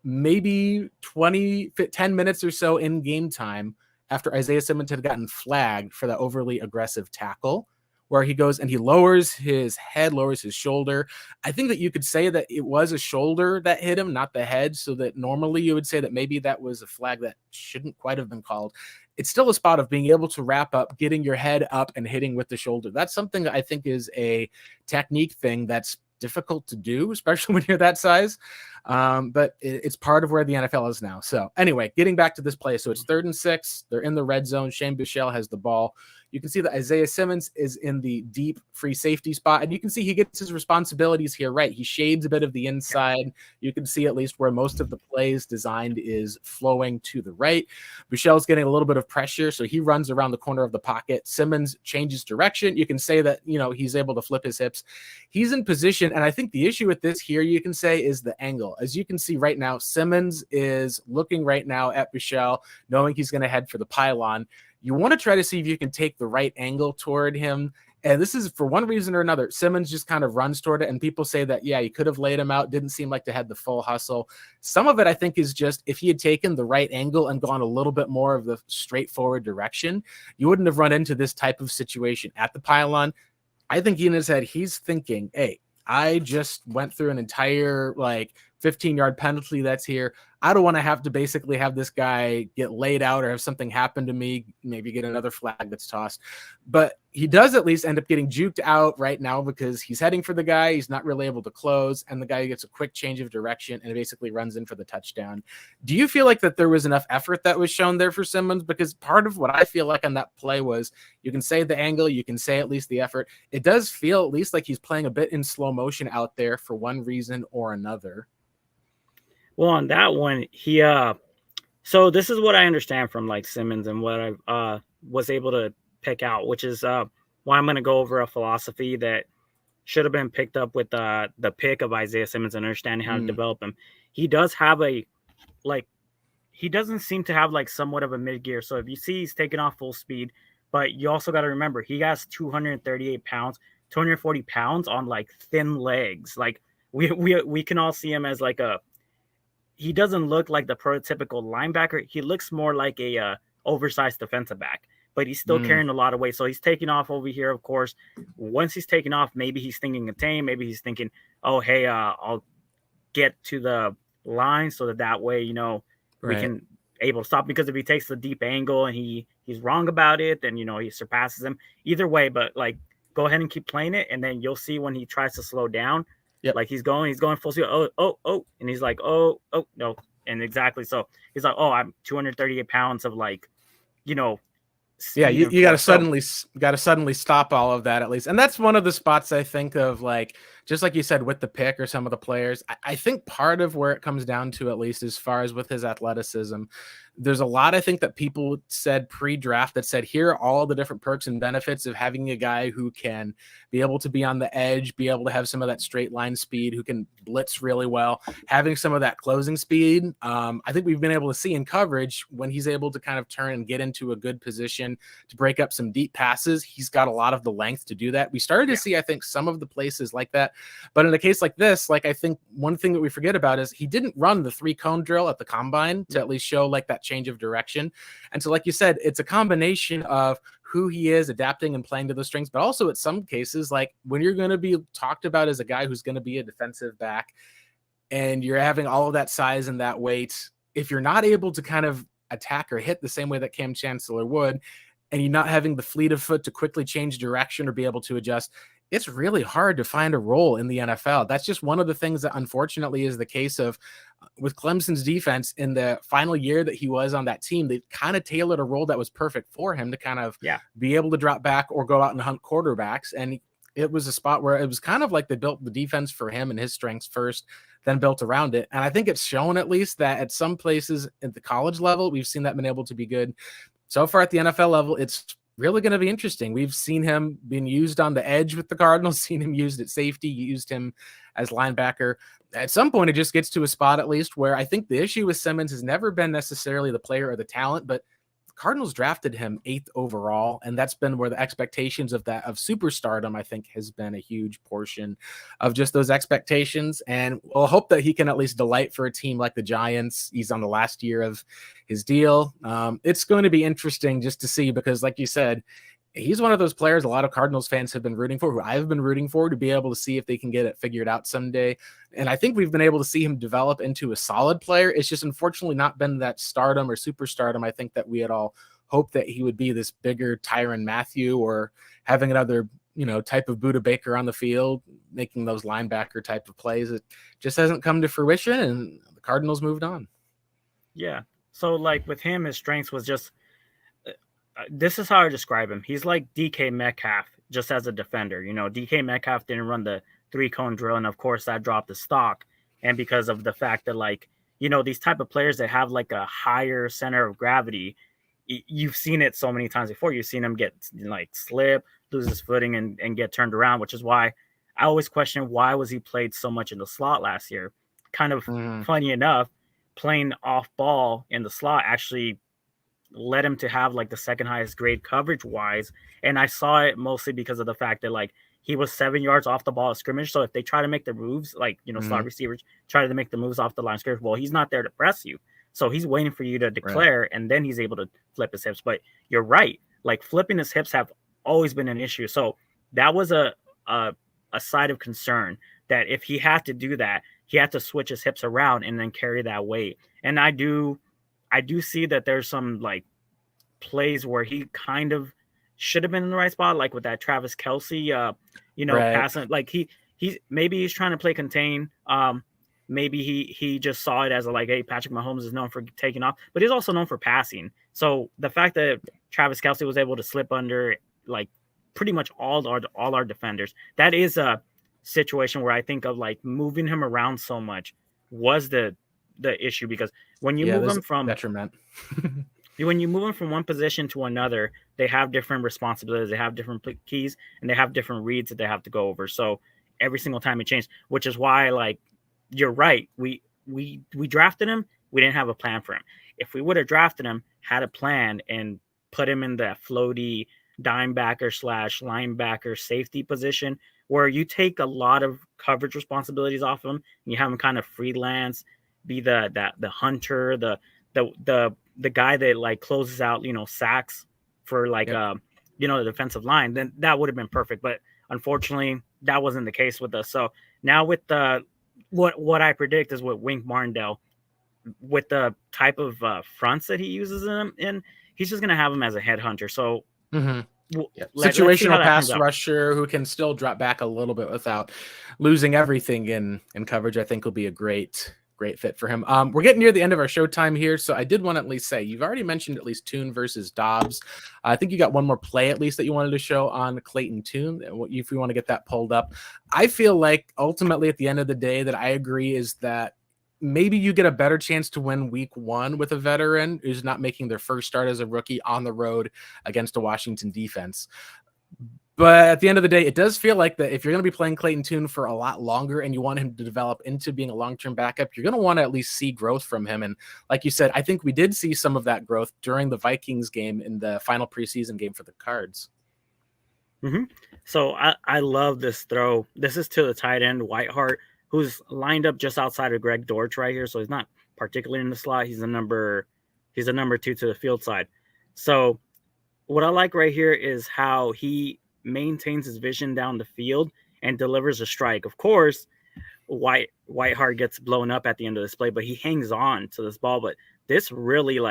maybe 10 minutes or so in game time after Isaiah Simmons had gotten flagged for the overly aggressive tackle, where he goes and he lowers his head, lowers his shoulder. I think that you could say that it was a shoulder that hit him, not the head, so that normally you would say that maybe that was a flag that shouldn't quite have been called. It's still a spot of being able to wrap up, getting your head up and hitting with the shoulder. That's something that I think is a technique thing that's difficult to do, especially when you're that size. But it's part of where the NFL is now. So anyway, getting back to this play. So it's 3rd and 6. They're in the red zone. Shane Buechele has the ball. You can see that Isaiah Simmons is in the deep free safety spot, and you can see he gets his responsibilities here right. He shades a bit of the inside. You can see at least where most of the plays designed is flowing to the right. Buechele's getting a little bit of pressure, so he runs around the corner of the pocket. Simmons changes direction. You can say that, he's able to flip his hips. He's in position, and I think the issue with this here, you can say, is the angle. As you can see right now, Simmons is looking right now at Buechele, knowing he's going to head for the pylon. You want to try to see if you can take the right angle toward him. And this is for one reason or another. Simmons just kind of runs toward it. And people say that, yeah, he could have laid him out. Didn't seem like they had the full hustle. Some of it, I think, is just if he had taken the right angle and gone a little bit more of the straightforward direction, you wouldn't have run into this type of situation at the pylon. I think in his head, he's thinking, hey, I just went through an entire 15-yard penalty that's here. I don't want to have to basically have this guy get laid out or have something happen to me, maybe get another flag that's tossed. But he does at least end up getting juked out right now because he's heading for the guy. He's not really able to close, and the guy gets a quick change of direction and basically runs in for the touchdown. Do you feel like that there was enough effort that was shown there for Simmons? Because part of what I feel like on that play was you can say the angle, you can say at least the effort. It does feel at least like he's playing a bit in slow motion out there for one reason or another. Well, on that one, he so this is what I understand from Simmons and what I was able to pick out, which is why I'm going to go over a philosophy that should have been picked up with the pick of Isaiah Simmons and understanding how to develop him. He does have he doesn't seem to have somewhat of a mid gear. So if you see he's taking off full speed, but you also got to remember he has 238 pounds, 240 pounds on thin legs. We can all see him as he doesn't look like the prototypical linebacker. He looks more like a oversized defensive back, but he's still carrying a lot of weight. So he's taking off over here, of course. Once he's taking off, maybe he's thinking attain. Maybe he's thinking, oh, hey, I'll get to the line so that way, we can able to stop. Because if he takes the deep angle and he's wrong about it, then, he surpasses him. Either way, but go ahead and keep playing it. And then you'll see when he tries to slow down, yep. He's going full speed. Oh. And he's like, oh, no. And exactly. So he's like, oh, I'm 238 pounds of yeah, you got to suddenly stop all of that at least. And that's one of the spots I think of, just like you said, with the pick or some of the players. I think part of where it comes down to, at least as far as with his athleticism, there's a lot, I think, that people said pre-draft that said, here are all the different perks and benefits of having a guy who can be able to be on the edge, be able to have some of that straight line speed, who can blitz really well, having some of that closing speed. I think we've been able to see in coverage when he's able to kind of turn and get into a good position to break up some deep passes. He's got a lot of the length to do that. We started to see, I think, some of the places like that. But in a case like this, I think one thing that we forget about is he didn't run the 3-cone drill at the combine to at least show that change of direction. And so, like you said, it's a combination of who he is, adapting and playing to the strengths, but also in some cases, when you're going to be talked about as a guy who's going to be a defensive back and you're having all of that size and that weight, if you're not able to kind of attack or hit the same way that Cam Chancellor would, and you're not having the fleet of foot to quickly change direction or be able to adjust, it's really hard to find a role in the NFL. That's just one of the things that unfortunately is the case of with Clemson's defense in the final year that he was on that team. They kind of tailored a role that was perfect for him to kind of be able to drop back or go out and hunt quarterbacks. And it was a spot where it was kind of like they built the defense for him and his strengths first, then built around it. And I think it's shown at least that at some places at the college level, we've seen that been able to be good. So far at the NFL level, it's really going to be interesting. We've seen him being used on the edge with the Cardinals, seen him used at safety, used him as linebacker. At some point, it just gets to a spot, at least, where I think the issue with Simmons has never been necessarily the player or the talent, but Cardinals drafted him 8th overall, and that's been where the expectations of superstardom, I think, has been a huge portion of just those expectations. And we'll hope that he can at least delight for a team like the Giants. He's on the last year of his deal. It's going to be interesting just to see, because like you said, he's one of those players a lot of Cardinals fans have been rooting for, who I've been rooting for, to be able to see if they can get it figured out someday. And I think we've been able to see him develop into a solid player. It's just unfortunately not been that stardom or superstardom I think that we had all hoped that he would be, this bigger Tyrann Mathieu, or having another, type of Budda Baker on the field, making those linebacker type of plays. It just hasn't come to fruition, and the Cardinals moved on. Yeah. So like with him, his strengths was just, this is how I describe him. He's like DK Metcalf, just as a defender. DK Metcalf didn't run the 3-cone drill, and of course that dropped the stock. And because of the fact that these type of players that have like a higher center of gravity, you've seen it so many times before. You've seen him get slip, lose his footing, and get turned around, which is why I always question, why was he played so much in the slot last year? Kind of funny enough, playing off ball in the slot actually led him to have the second highest grade coverage wise. And I saw it mostly because of the fact that he was 7 yards off the ball of scrimmage. So if they try to make the moves, slot receivers try to make the moves off the line of scrimmage, well, he's not there to press you. So he's waiting for you to declare, right, and then he's able to flip his hips. But you're right. Flipping his hips have always been an issue. So that was a side of concern, that if he had to do that, he had to switch his hips around and then carry that weight. And I do see that there's some plays where he kind of should have been in the right spot, like with that Travis Kelce, right, passing. Maybe he's trying to play contain. Maybe he just saw it as hey, Patrick Mahomes is known for taking off, but he's also known for passing. So the fact that Travis Kelce was able to slip under pretty much all our defenders, that is a situation where I think of moving him around so much was the issue, because when you move them from detriment. When you move them from one position to another, they have different responsibilities, they have different keys, and they have different reads that they have to go over. So every single time it changed, which is why you're right. We drafted him. We didn't have a plan for him. If we would have drafted him, had a plan, and put him in that floaty dime backer / linebacker safety position, where you take a lot of coverage responsibilities off him, and you have him kind of freelance, be the hunter, the guy that closes out, sacks for the defensive line, then that would have been perfect. But unfortunately, that wasn't the case with us. So now with what I predict is with Wink Martindale, with the type of fronts that he uses in, he's just going to have him as a headhunter. So situational pass rusher who can still drop back a little bit without losing everything in coverage, I think will be a great fit for him. We're getting near the end of our showtime here, so I did want to at least say, you've already mentioned at least Tune versus Dobbs. I think you got one more play at least that you wanted to show on Clayton Tune, if we want to get that pulled up. I feel like ultimately at the end of the day that I agree is that maybe you get a better chance to win week 1 with a veteran who's not making their first start as a rookie on the road against a Washington defense. But at the end of the day, it does feel like that if you're going to be playing Clayton Tune for a lot longer and you want him to develop into being a long-term backup, you're going to want to at least see growth from him. And like you said, I think we did see some of that growth during the Vikings game in the final preseason game for the Cards. Mm-hmm. So I love this throw. This is to the tight end, Whiteheart, who's lined up just outside of Greg Dortch right here. So he's not particularly in the slot. He's a number 2 to the field side. So what I like right here is how he maintains his vision down the field and delivers a strike. Of course, Whiteheart gets blown up at the end of this play, but he hangs on to this ball. But this really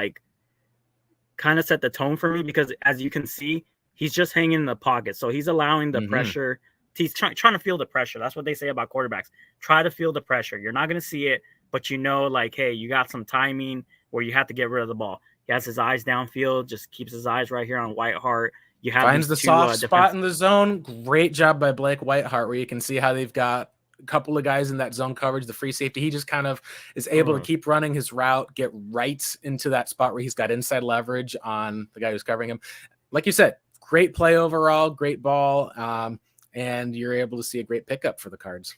kind of set the tone for me, because as you can see, he's just hanging in the pocket. So he's allowing the pressure. He's trying to feel the pressure. That's what they say about quarterbacks. Try to feel the pressure. You're not going to see it, but hey, you got some timing where you have to get rid of the ball. He has his eyes downfield, just keeps his eyes right here on Whiteheart. You have finds the soft spot in the zone. Great job by Blake Whiteheart, where you can see how they've got a couple of guys in that zone coverage, the free safety. He just kind of is able to keep running his route, get right into that spot where he's got inside leverage on the guy who's covering him. Like you said, great play overall, great ball, and you're able to see a great pickup for the Cards.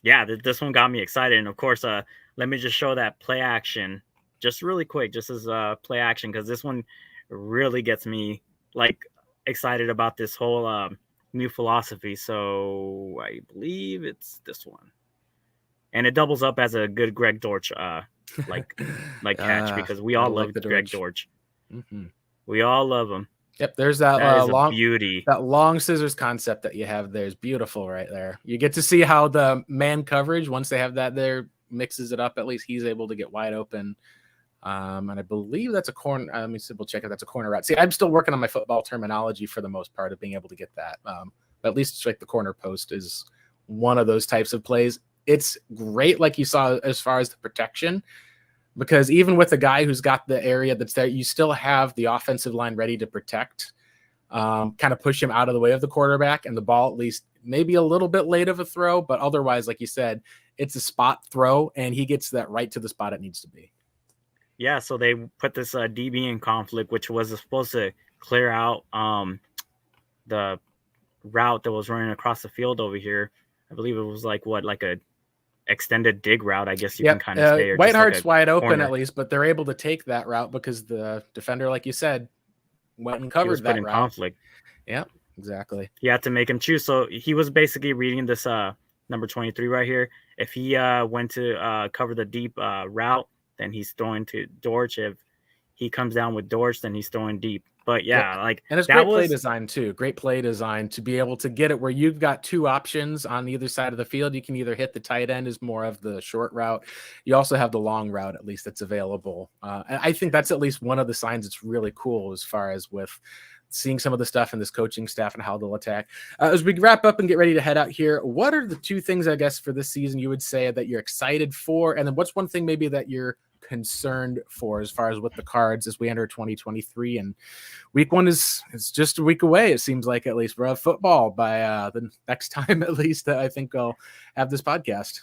Yeah, this one got me excited. And of course, let me just show that play action just really quick, just as play action, because this one really gets me like excited about this whole new philosophy. So I believe it's this one, and it doubles up as a good Greg Dortch like catch, because we all Gotta love love the Greg Dortch. Dortch. Mm-hmm. We all love him. Yep, there's that That is a long beauty. that long scissors concept that you have there is beautiful right there. You get to see how the man coverage, once they have that there, mixes it up. At least he's able to get wide open. And I believe that's a corner. Let me double check if that's a corner route. See, I'm still working on my football terminology for the most part of being able to get that. But at least like the corner post is one of those types of plays. It's great, like you saw as far as the protection, because even with a guy who's got the area that's there, you still have the offensive line ready to protect, kind of push him out of the way of the quarterback, and the ball at least maybe a little bit late of a throw, but otherwise, like you said, it's a spot throw, and he gets that right to the spot it needs to be. Yeah, so they put this DB in conflict, which was supposed to clear out the route that was running across the field over here. I believe it was like a extended dig route, I guess you can kind of say. Or Whitehart's just wide open corner. at least, but they're able to take that route because the defender, like you said, went and He was covered put that in route. conflict. Yeah, exactly. He had to make him choose. So he was basically reading this number 23 right here. If he went to cover the deep route, then he's throwing to Dortch. If he comes down with Dortch, then he's throwing deep. But yeah, like, and it's that great play design too. Great play design to be able to get it where you've got two options on either side of the field. You can either hit the tight end as more of the short route. You also have the long route, at least, that's available. And I think that's at least one of the signs that's really cool as far as with seeing some of the stuff in this coaching staff and how they'll attack. As we wrap up and get ready to head out here, what are the two things, I guess, for this season you would say that you're excited for? And then what's one thing maybe that you're concerned for as far as with the Cards as we enter 2023? And week one is just a week away, it seems like. At least we'll have football by the next time, at least, that I think I'll have this podcast.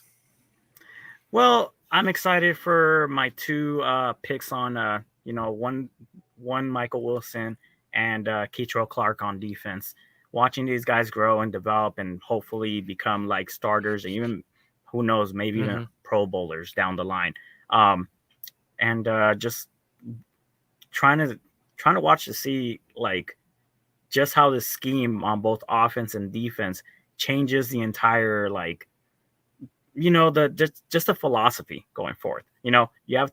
Well, I'm excited for my two picks on one Michael Wilson and Keitrell Clark on defense. Watching these guys grow and develop and hopefully become like starters, and even, who knows, maybe even Pro Bowlers down the line. And just trying to watch to see like just how the scheme on both offense and defense changes the entire, like, just the philosophy going forth. You have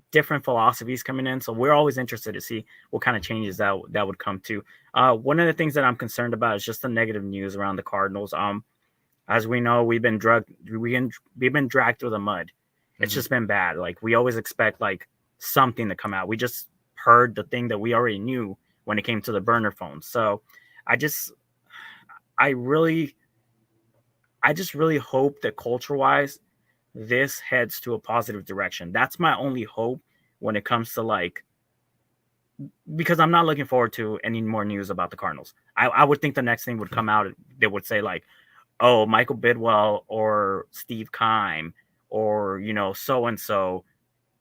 different philosophies coming in, so we're always interested to see what kind of changes that would come to. One of the things that I'm concerned about is just the negative news around the Cardinals. As we know, we've been dragged through the mud. It's just been bad. Like, we always expect like something to come out. We just heard the thing that we already knew when it came to the burner phones. So I just really hope that culture-wise, this heads to a positive direction. That's my only hope when it comes to, like, because I'm not looking forward to any more news about the Cardinals. I would think the next thing would come out. They would say like, oh, Michael Bidwell or Steve Keim or, so-and-so,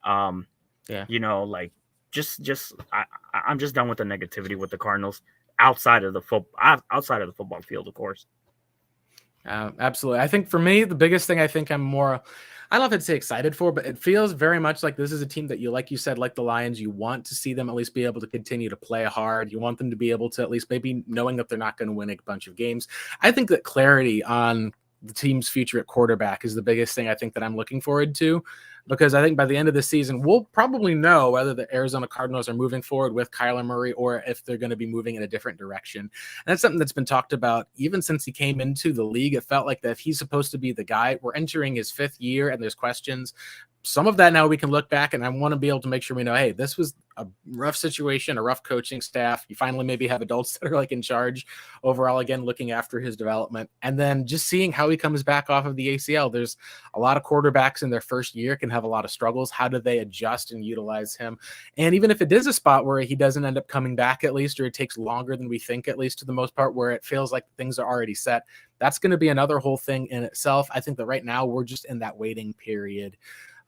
like, I'm just done with the negativity with the Cardinals outside of the football field, of course. Absolutely. I think for me, the biggest thing I think I'm more, I don't know if I'd say excited for, but it feels very much like this is a team that you, like you said, like the Lions, you want to see them at least be able to continue to play hard. You want them to be able to at least maybe knowing that they're not going to win a bunch of games. I think that clarity on the team's future at quarterback is the biggest thing I think that I'm looking forward to, because I think by the end of the season, we'll probably know whether the Arizona Cardinals are moving forward with Kyler Murray or if they're going to be moving in a different direction. And that's something that's been talked about even since he came into the league. It felt like that if he's supposed to be the guy, we're entering his fifth year and there's questions. Some of that now we can look back, and I want to be able to make sure we know, hey, this was a rough situation, a rough coaching staff. You finally maybe have adults that are like in charge overall, again, looking after his development. And then just seeing how he comes back off of the ACL. There's a lot of quarterbacks in their first year can have a lot of struggles. How do they adjust and utilize him? And even if it is a spot where he doesn't end up coming back, at least, or it takes longer than we think, at least to the most part, where it feels like things are already set, that's going to be another whole thing in itself. I think that right now we're just in that waiting period.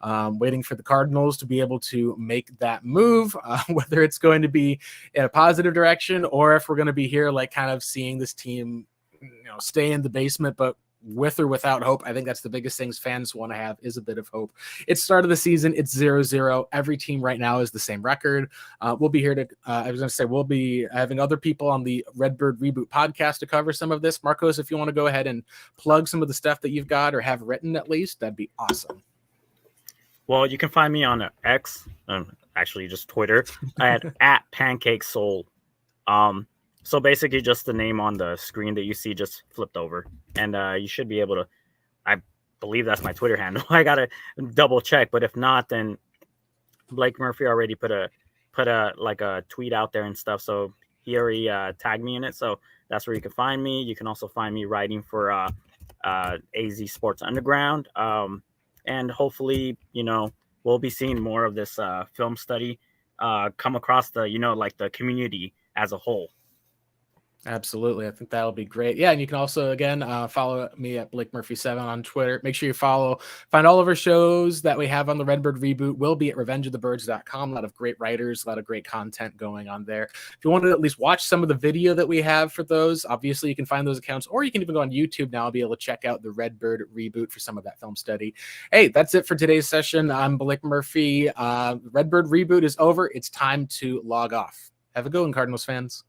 Waiting for the Cardinals to be able to make that move, whether it's going to be in a positive direction or if we're going to be here like kind of seeing this team, stay in the basement, but with or without hope. I think that's the biggest things fans want to have is a bit of hope. It's start of the season. It's 0-0. Every team right now is the same record. We'll be here to, I was going to say, we'll be having other people on the Redbird Reboot podcast to cover some of this. Marcos, if you want to go ahead and plug some of the stuff that you've got or have written at least, that'd be awesome. Well, you can find me on X, actually just Twitter, at Pancake Soul. So basically just the name on the screen that you see just flipped over. And you should be able to, I believe that's my Twitter handle. I got to double check, but if not, then Blake Murphy already put a tweet out there and stuff. So he already tagged me in it. So that's where you can find me. You can also find me writing for AZ Sports Underground. And hopefully, we'll be seeing more of this film study come across the, the community as a whole. Absolutely. I think that'll be great. Yeah. And you can also, again, follow me at Blake Murphy 7 on Twitter. Make sure you find all of our shows that we have on the Redbird Reboot. Will be at revengeofthebirds.com. A lot of great writers, a lot of great content going on there. If you want to at least watch some of the video that we have for those, obviously you can find those accounts, or you can even go on YouTube now. I'll be able to check out the Redbird Reboot for some of that film study. Hey, that's it for today's session. I'm Blake Murphy. Redbird Reboot is over. It's time to log off. Have a good one, Cardinals fans.